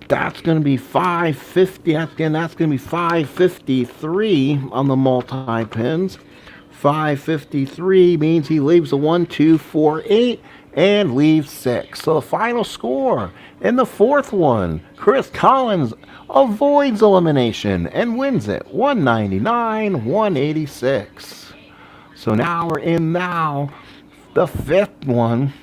That's going to be 550. That's going to be 553 on the multi-pins. 553 means he leaves a 1, 2, 4, 8 and leaves 6. So the final score in the fourth one, Chris Collins avoids elimination and wins it 199-186. So now we're in the fifth one.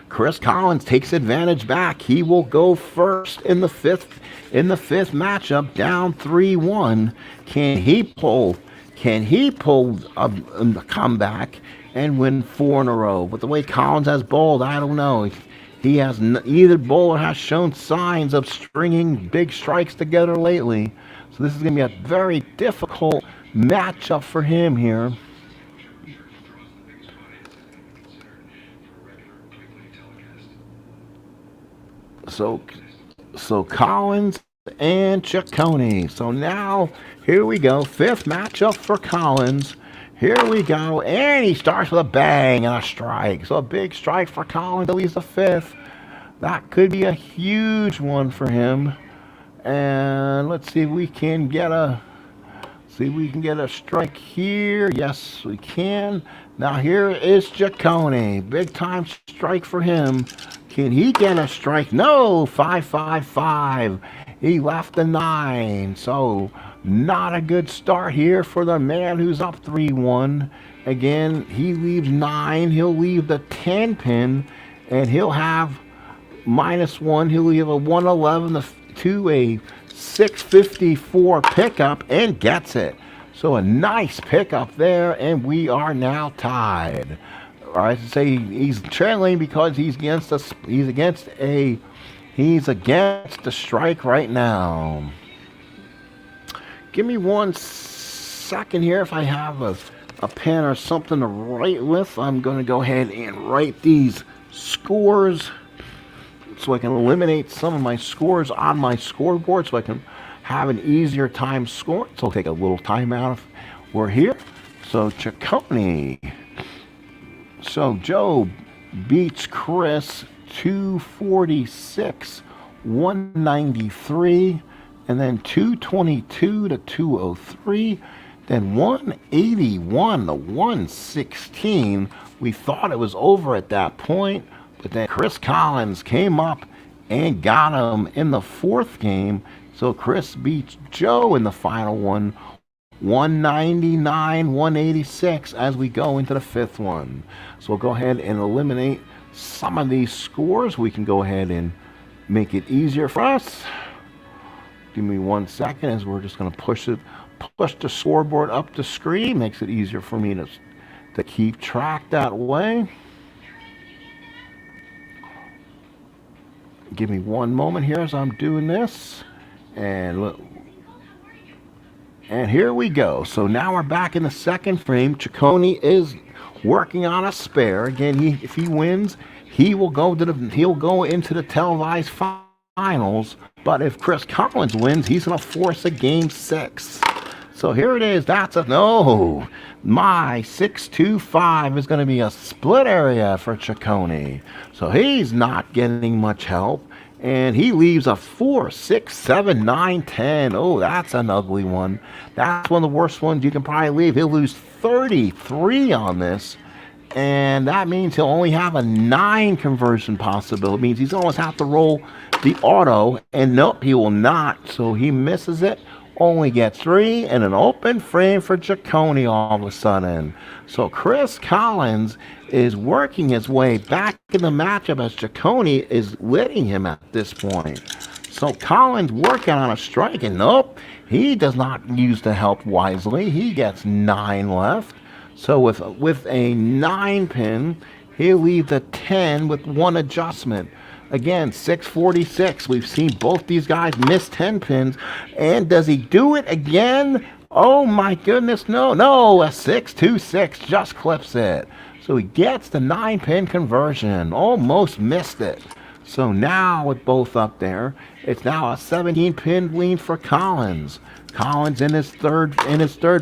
Chris Collins takes advantage back. He will go first in the fifth matchup, down 3-1. Can he pull a comeback and win 4 in a row? But the way Collins has bowled, I don't know. Either bowler has shown signs of stringing big strikes together lately. So this is going to be a very difficult matchup for him here. So Collins and Ciccone. So now here we go. Fifth matchup for Collins. Here we go. And he starts with a bang and a strike. So a big strike for Collins. At least the fifth. That could be a huge one for him. And let's see if we can get a strike here. Yes, we can. Now here is Ciccone. Big time strike for him. Can he get a strike? No, 555. He left a 9. So not a good start here for the man who's up 3-1. Again, he leaves 9. He'll leave the 10 pin, and he'll have -1. He'll leave a 111 to a 654 pickup and gets it. So a nice pickup there, and we are now tied. I should say he's trailing because he's against a strike right now. Give me 1 second here. If I have a pen or something to write with, I'm going to go ahead and write these scores so I can eliminate some of my scores on my scoreboard so I can have an easier time scoring. So I'll take a little time out if we're here. So Ciccone. So Joe beats Chris 246, 193, and then 222 to 203, then 181 to 116. We thought it was over at that point, but then Chris Collins came up and got him in the fourth game. So Chris beats Joe in the final one, 199, 186 as we go into the fifth one. So we'll go ahead and eliminate some of these scores. We can go ahead and make it easier for us. Give me 1 second as we're just going to push the scoreboard up the screen. Makes it easier for me to keep track that way. Give me 1 moment here as I'm doing this. And look. And here we go. So now we're back in the second frame. Ciccone is working on a spare. Again, if he wins, he'll go into the televised finals. But if Chris Collins wins, he's going to force a game 6. So here it is. My 625 is going to be a split area for Ciccone. So he's not getting much help. And he leaves a 4, 6, 7, 9, 10. Oh, that's an ugly one. That's one of the worst ones you can probably leave. He'll lose 33 on this. And that means he'll only have a 9 conversion possibility. It means he's almost have to roll the auto, and nope, he will not. So he misses it. Only gets 3 and an open frame for Ciccone all of a sudden. So Chris Collins is working his way back in the matchup as Ciccone is leading him at this point. So Collins working on a strike, and nope, he does not use the help wisely. He gets 9 left. So with a 9 pin, he'll leave the 10 with 1 adjustment. Again, 646. We've seen both these guys miss 10 pins. And does he do it again? Oh my goodness, no, a 626 just clips it. So he gets the 9 pin conversion. Almost missed it. So now with both up there, it's now a 17 pin lead for Collins. Collins in his third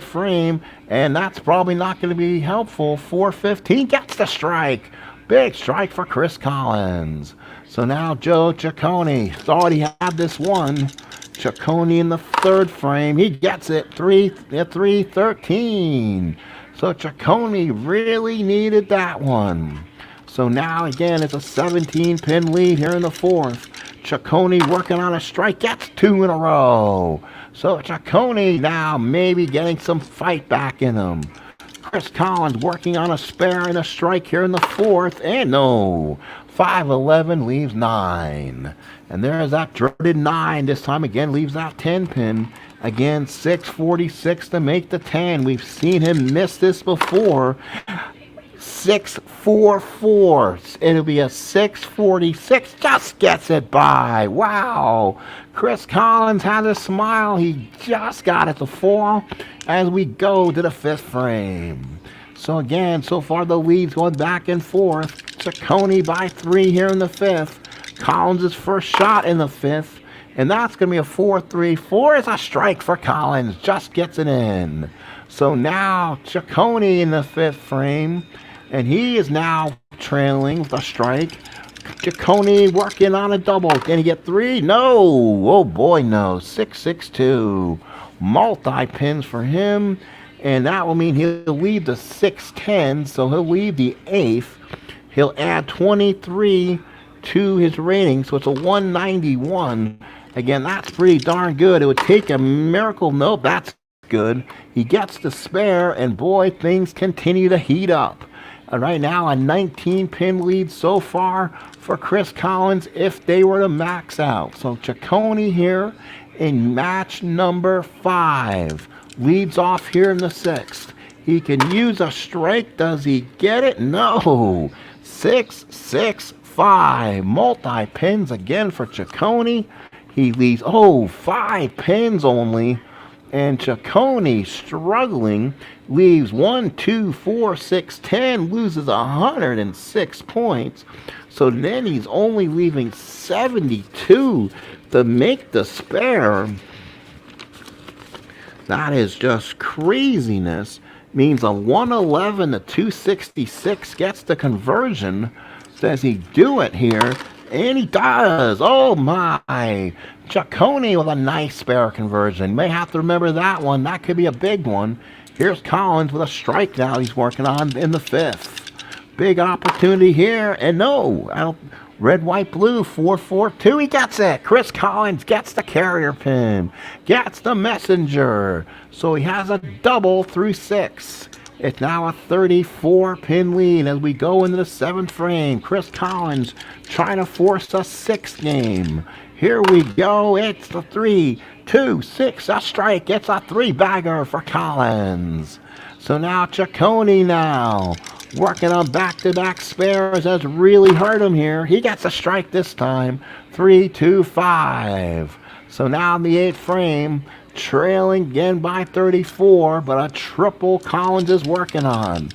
frame, and that's probably not going to be helpful. 415 gets the strike. Big strike for Chris Collins. So now Joe Ciccone thought he had this one. Ciccone in the third frame. He gets it. 313. So Ciccone really needed that one. So now again it's a 17 pin lead here in the fourth. Ciccone working on a strike. Gets 2 in a row. So Ciccone now maybe getting some fight back in him. Chris Collins working on a spare and a strike here in the fourth. And no. 511 leaves 9. And there's that dreaded 9. This time again leaves that 10 pin. Again, 646 to make the 10. We've seen him miss this before. 644. It'll be a 646. Just gets it by. Wow. Chris Collins had a smile. He just got it to fall as we go to the 5th frame. So again, so far the lead's going back and forth. Ciccone by 3 here in the 5th. Collins' first shot in the 5th. And that's going to be a 4-3. 4 is a strike for Collins. Just gets it in. So now Ciccone in the 5th frame. And he is now trailing with a strike. Ciccone working on a double. Can he get 3? No. Oh boy, no. 6-6-2. Multi-pins for him. And that will mean he'll leave the 610. So he'll leave the 8th. He'll add 23 to his rating. So it's a 191. Again, that's pretty darn good. It would take a miracle. Nope, that's good. He gets the spare. And boy, things continue to heat up. Right now, a 19 pin lead so far for Chris Collins if they were to max out. So Ciccone here in match number 5. Leads off here in the 6th. He can use a strike. Does he get it? No. 6-6-5. Multi-pins again for Ciccone. He leaves, 5 pins only. And Ciccone struggling, leaves 1, 2, 4, 6, 10, loses 106 points. So then he's only leaving 72 to make the spare. That is just craziness. Means a 111 to 266 gets the conversion. Does he do it here? And he does. Oh my. Ciccone with a nice spare conversion. May have to remember that one. That could be a big one. Here's Collins with a strike now he's working on in the 5th. Big opportunity here. And no. Red, white, blue. 4-4-2. He gets it. Chris Collins gets the carrier pin. Gets the messenger. So he has a double through 6. It's now a 34 pin lead as we go into the 7th frame. Chris Collins trying to force a 6th game. Here we go. It's the 3-2-6. A strike. It's a 3-bagger for Collins. So now Ciccone now working on back-to-back spares has really hurt him here. He gets a strike this time. 3-2-5. So now in the 8th frame, trailing again by 34, but a triple Collins is working on.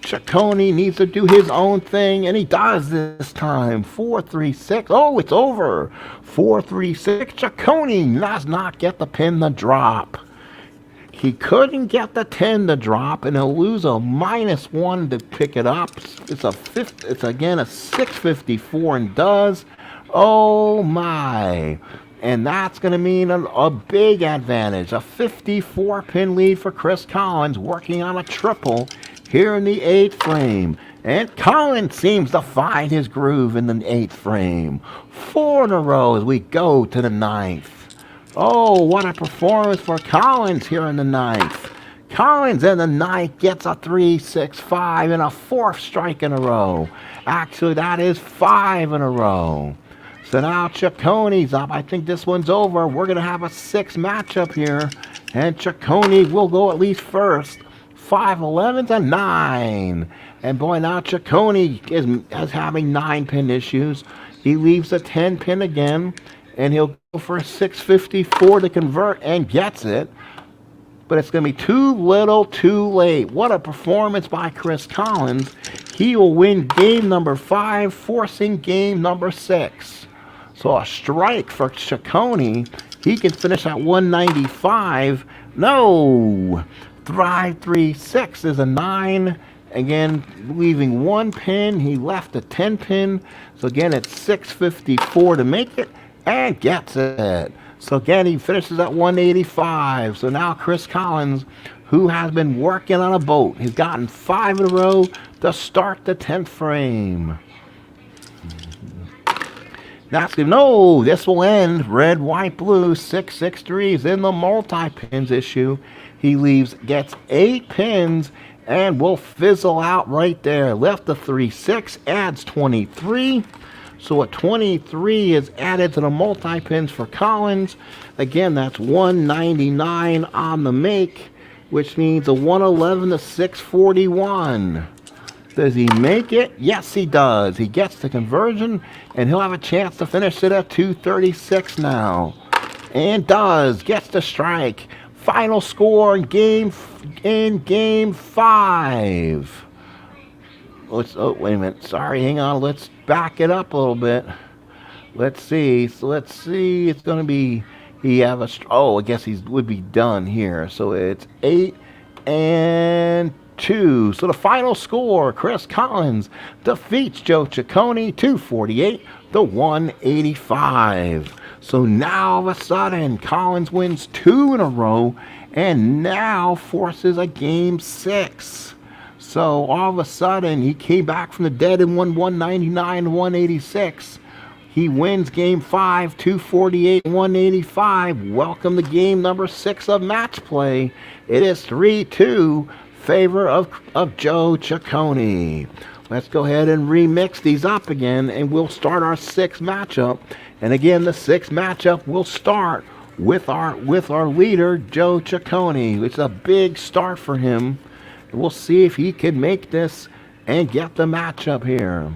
Ciccone needs to do his own thing, and he does this time. 4-3-6. Oh, it's over. 4-3-6. Ciccone does not get the pin to drop. He couldn't get the 10 to drop, and he'll lose a -1 to pick it up. It's again a 654 and does. Oh my. And that's going to mean a big advantage. A 54 pin lead for Chris Collins working on a triple here in the 8th frame. And Collins seems to find his groove in the 8th frame. 4 in a row as we go to the 9th. Oh, what a performance for Collins here in the 9th. Collins in the 9th gets a 3-6-5 and a 4th strike in a row. Actually, that is 5 in a row. So now Ciccone's up. I think this one's over. We're going to have a 6 matchup here. And Ciccone will go at least first. 5-11 to 9. And boy, now Ciccone is having 9-pin issues. He leaves a 10-pin again. And he'll go for a 654 to convert and gets it. But it's going to be too little, too late. What a performance by Chris Collins. He will win game number 5, forcing game number 6. So a strike for Ciccone. He can finish at 195. No! 5-3-6 is a 9. Again, leaving 1 pin. He left a 10 pin. So again, it's 654 to make it. And gets it. So again, he finishes at 185. So now Chris Collins, who has been working on a boat, he's gotten 5 in a row to start the 10th frame. That's good. No, this will end. Red, white, blue, 6-6-3 is in the multi-pins issue. He gets 8 pins and will fizzle out right there. Left the 3-6, adds 23. So a 23 is added to the multi-pins for Collins. Again, that's 199 on the make, which means a 111 to 641. Does he make it? Yes, he does. He gets the conversion, and he'll have a chance to finish it at 236 now. And does. Gets the strike. Final score in game 5. Oh, wait a minute. Sorry, hang on. Let's back it up a little bit. Let's see. So let's see. It's going to be, I guess he would be done here. So it's 8-2. So the final score, Chris Collins defeats Joe Ciccone 248 to 185. So now all of a sudden, Collins wins 2 in a row and now forces a game 6. So all of a sudden, he came back from the dead and won 199 to 186. He wins game 5, 248, 185. Welcome to game number 6 of match play. It is 3-2 favor of Joe Ciccone. Let's go ahead and remix these up again, and we'll start our 6th matchup. And again, the 6th matchup will start with our leader, Joe Ciccone. It's a big start for him. We'll see if he can make this and get the matchup here.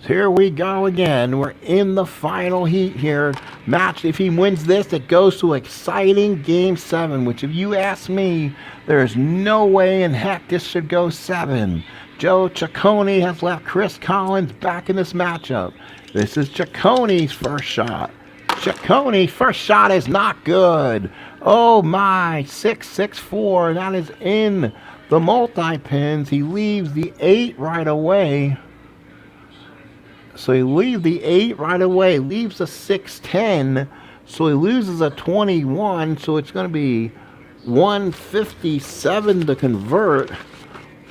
So here we go again. We're in the final heat here. Match, if he wins this, it goes to exciting game 7, which if you ask me, there's no way in heck this should go 7. Joe Ciccone has left Chris Collins back in this matchup. This is Ciccone's first shot. Ciccone, first shot is not good. Oh my, 6-6-4, that is in the multi-pins. He leaves the 8 right away. So he leaves the 8 right away, leaves a 6-10. So he loses a 21, so it's going to be 157 to convert.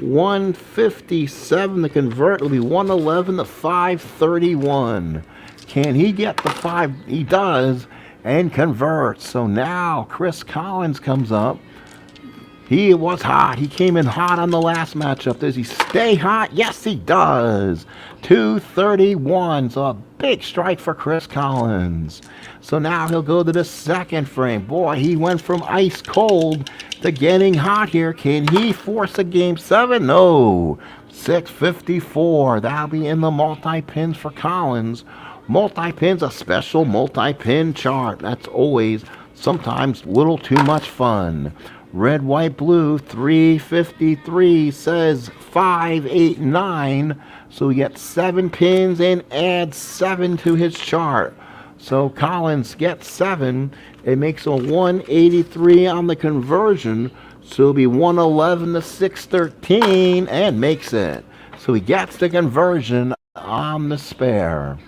157 to convert. It'll be 111 to 531. Can he get the 5? He does, and converts. So now Chris Collins comes up. He was hot. He came in hot on the last matchup. Does he stay hot? Yes, he does. 231. So a big strike for Chris Collins. So now he'll go to the 2nd frame. Boy, he went from ice cold to getting hot here. Can he force a game 7? No. 654. That'll be in the multi-pins for Collins. Multi-pins, a special multi-pin chart. That's always sometimes a little too much fun. Red, white, blue, 353 says 5, 8, 9. So we get 7 pins and adds 7 to his chart. So Collins gets 7. It makes a 183 on the conversion. So it'll be 111 to 613 and makes it. So he gets the conversion on the spare.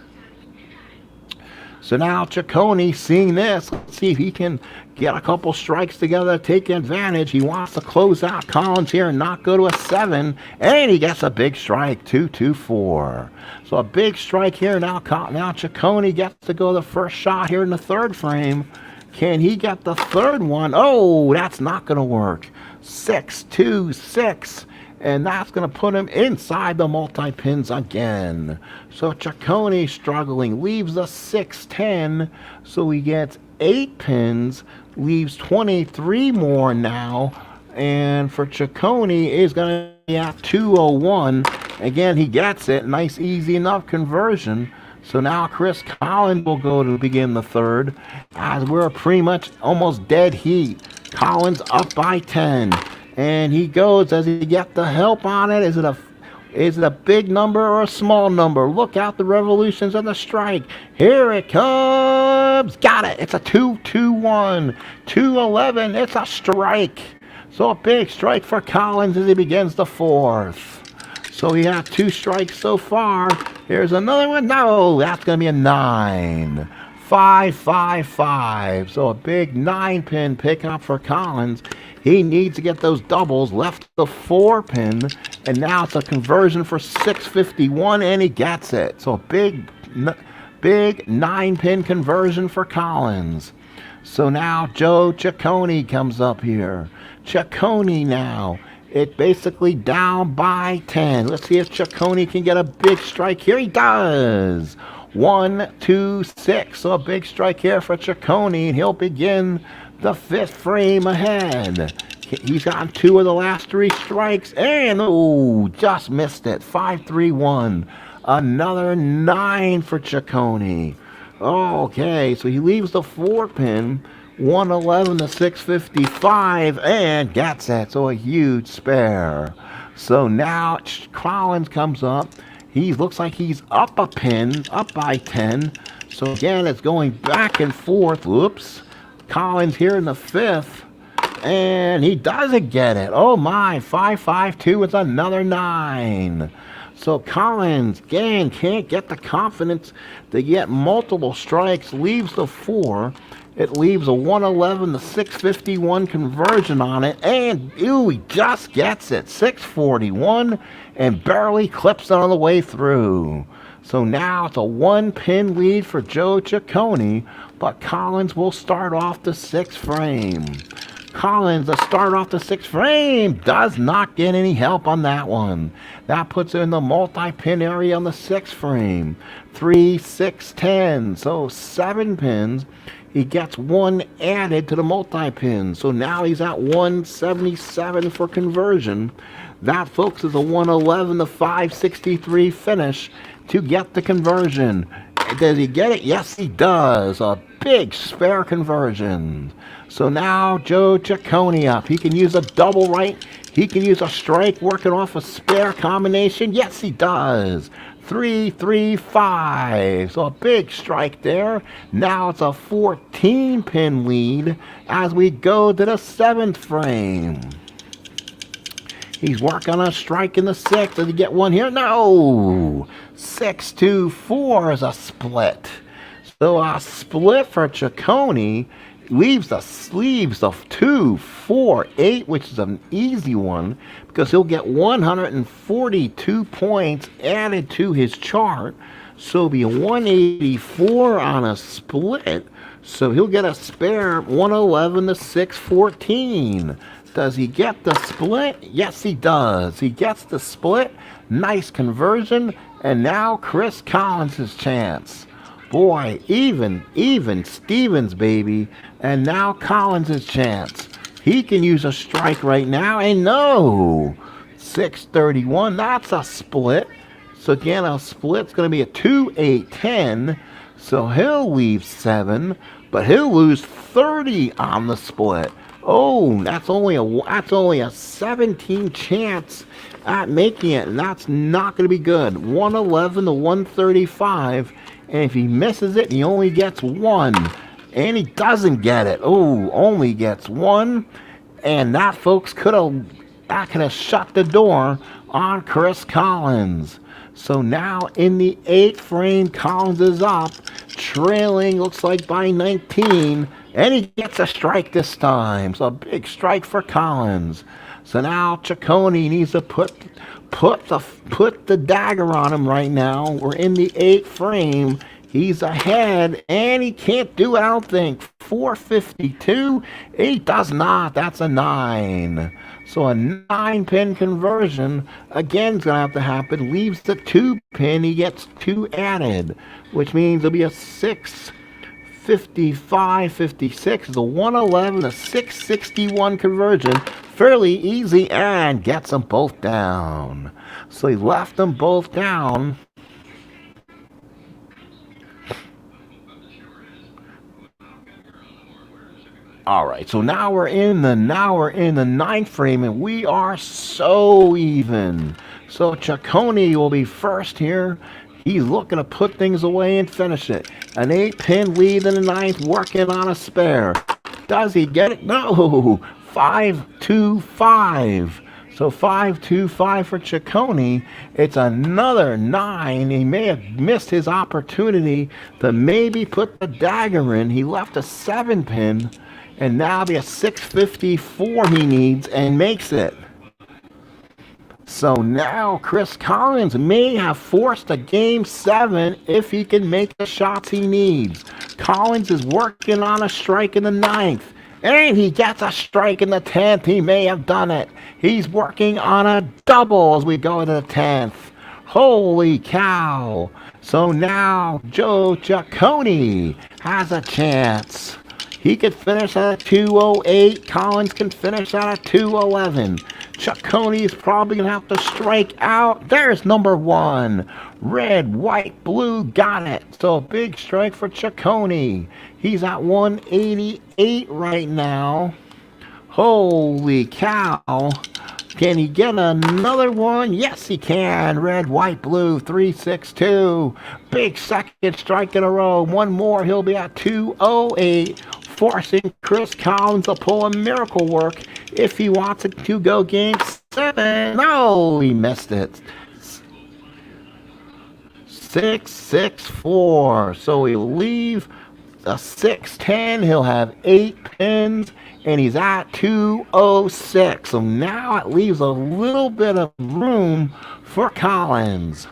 So now Ciccone, seeing this, let's see if he can get a couple strikes together to take advantage. He wants to close out Collins here and not go to a 7. And he gets a big strike, 2-2-4. So a big strike here. Now Ciccone gets to go the first shot here in the third frame. Can he get the third one? Oh, that's not going to work. 6-2-6. And that's going to put him inside the multi-pins again. So Ciccone struggling, leaves a 6-10. So he gets 8 pins, leaves 23 more now. And for Ciccone, is going to be at 201. Again, he gets it. Nice, easy enough conversion. So now Chris Collins will go to begin the third, as we're pretty much almost dead heat. Collins up by 10. And he goes, does he get the help on it? Is it a big number or a small number? Look out the revolutions of the strike. Here it comes. Got it. It's a 2-2-1. 2-11. It's a strike. So a big strike for Collins as he begins the fourth. So he has 2 strikes so far. Here's another one. No, that's going to be a 9. 5-5-5. So a big 9-pin pickup for Collins. He needs to get those doubles, left the 4-pin, and now it's a conversion for 651, and he gets it. So a big 9-pin conversion for Collins. So now Joe Ciccone comes up here. Ciccone now. It basically down by 10. Let's see if Ciccone can get a big strike here. He does. 1-2-6. So a big strike here for Ciccone, and he'll begin the 5th frame ahead. He's gotten 2 of the last 3 strikes, and oh, just missed it. 5-3-1. Another 9 for Ciccone. Okay, so he leaves the 4-pin. 111 to 655, and gets it. So a huge spare. So now Collins comes up. He looks like he's up a pin, up by 10. So again, it's going back and forth. Whoops. Collins here in the 5th, and he doesn't get it. Oh my, 5-5-2 with another 9. So Collins, again, can't get the confidence to get multiple strikes, leaves the 4. It leaves a 111 to 651 conversion on it, and ew, he just gets it. 641, and barely clips it on the way through. So now it's a 1-pin lead for Joe Ciccone, but Collins will start off the 6th frame. Collins, to start off the 6th frame, does not get any help on that one. That puts him in the multi-pin area on the 6th frame. 3, 6, 10, so 7 pins. He gets 1 added to the multi-pin. So now he's at 177 for conversion. That, folks, is a 111 to 563 finish to get the conversion. Does he get it? Yes, he does. A big spare conversion. So now Joe Ciccone up. He can use a double right. He can use a strike working off a spare combination. Yes, he does. 3-3-5. So a big strike there. Now it's a 14-pin lead as we go to the 7th frame. He's working on a strike in the 6th. Did he get one here? No. 6-2-4 is a split. So a split for Ciccone leaves the 2-4-8, which is an easy one because he'll get 142 points added to his chart. So it'll be a 184 on a split. So he'll get a spare 111 to 614. Does he get the split? Yes, he does. He gets the split. Nice conversion. And now Chris Collins' chance. Boy, even Stevens, baby. And now Collins' chance. He can use a strike right now. And no. 631. That's a split. So again, a split's going to be a 2-8-10. So he'll leave 7. But he'll lose 30 on the split. Oh, that's only a 17 chance at making it, and that's not going to be good. 111 to 135, and if he misses it, he only gets 1, and he doesn't get it. Oh, only gets 1, and that, folks, could have shut the door on Chris Collins. So now in the 8th frame, Collins is up. trailing, looks like by 19, and he gets a strike this time. So a big strike for Collins. So now Ciccone needs to put the dagger on him right now. We're in the 8th frame. He's ahead, and he can't do it, I don't think. 452. He does not. That's a 9. So a 9-pin conversion, again, is going to have to happen. Leaves the 2-pin. He gets 2 added, which means there'll be a 655, 56. The 111, a 661 conversion. Fairly easy, and gets them both down. So he left them both down. All right, so now we're in the 9th frame, and we are so even. So Ciccone will be first here. He's looking to put things away and finish it. An 8-pin lead in the 9th, working on a spare. Does he get it? No. 5-2-5. So 5-2-5 for Ciccone. It's another 9. He may have missed his opportunity to maybe put the dagger in. He left a 7-pin. And now be a 654 he needs and makes it. So now Chris Collins may have forced a game 7 if he can make the shots he needs. Collins is working on a strike in the 9th. And he gets a strike in the 10th. He may have done it. He's working on a double as we go to the 10th. Holy cow. So now Joe Ciccone has a chance. He could finish at a 208. Collins can finish at a 211. Ciccone is probably going to have to strike out. There's number 1. Red, white, blue, got it. So a big strike for Ciccone. He's at 188 right now. Holy cow. Can he get another one? Yes, he can. Red, white, blue, 362. Big second strike in a row. One more, he'll be at 208. Forcing Chris Collins to pull a miracle work if he wants it to go game 7. No, he missed it. 6-6-4. So he'll leave a 6-10. He'll have 8 pins, and he's at 206. So now it leaves a little bit of room for Collins.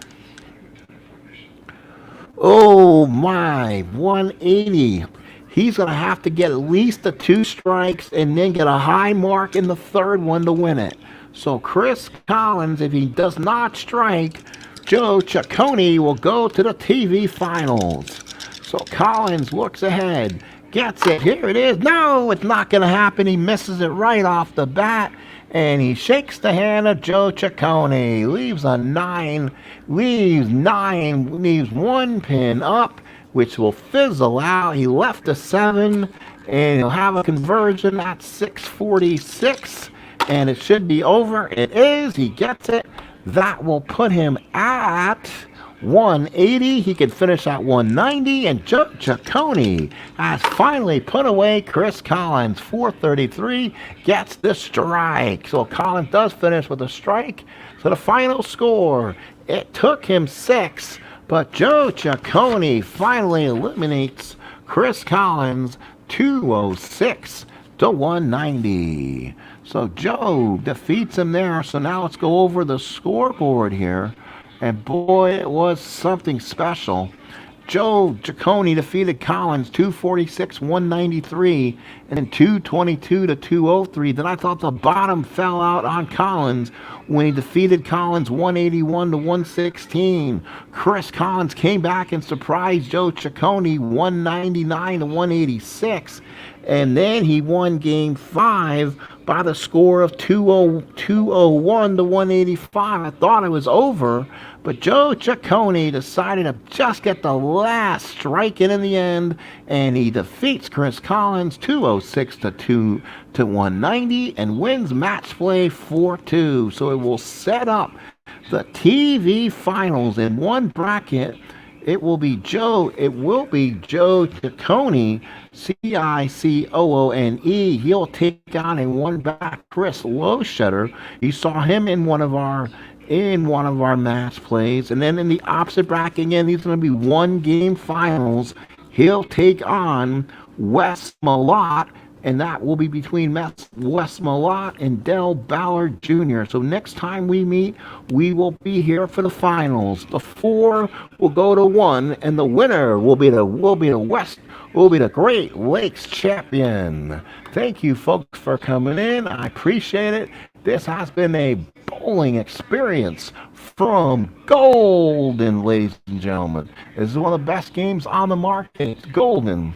Oh my, 180. He's going to have to get at least the 2 strikes and then get a high mark in the 3rd one to win it. So Chris Collins, if he does not strike, Joe Ciccone will go to the TV finals. So Collins looks ahead, gets it. Here it is. No, it's not going to happen. He misses it right off the bat. And he shakes the hand of Joe Ciccone. Leaves a 9. Leaves 1 pin up, which will fizzle out. He left a 7, and he'll have a conversion at 646, and it should be over. It is. He gets it. That will put him at 180. He can finish at 190, and Joe Ciccone has finally put away Chris Collins. 433 gets the strike. So Collins does finish with a strike. So the final score, it took him 6, but Joe Ciccone finally eliminates Chris Collins 206 to 190. So Joe defeats him there. So now let's go over the scoreboard here. And boy, it was something special. Joe Ciccone defeated Collins 246-193 and then 222-203. Then I thought the bottom fell out on Collins when he defeated Collins 181-116. Chris Collins came back and surprised Joe Ciccone 199-186. And then he won game 5 by the score of 201-185. I thought it was over, but Joe Ciccone decided to just get the last strike in the end, and he defeats Chris Collins 206 to 190 and wins match play 4-2. So it will set up the TV finals in one bracket. It will be Joe Ciccone, Ciccone. He'll take on in one back Chris Loschetter. You saw him in one of our match plays. And then in the opposite bracket again, these are going to be 1 game finals. He'll take on Wes Malott, and that will be between Wes Malott and Ballard JR. So next time we meet, we will be here for the finals. The 4 will go to 1, and the winner will be the Great Lakes champion. Thank you, folks, for coming in. I appreciate it. This has been a bowling experience from Golden, ladies and gentlemen. This is one of the best games on the market. It's Golden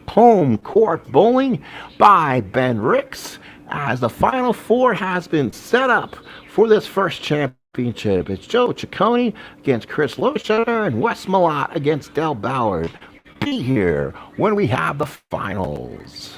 Home Court Bowling by Ben Ricks, as the Final 4 has been set up for this first championship. It's Joe Ciccone against Chris Loschetter and Wes Malott against Ballard. Be here when we have the finals.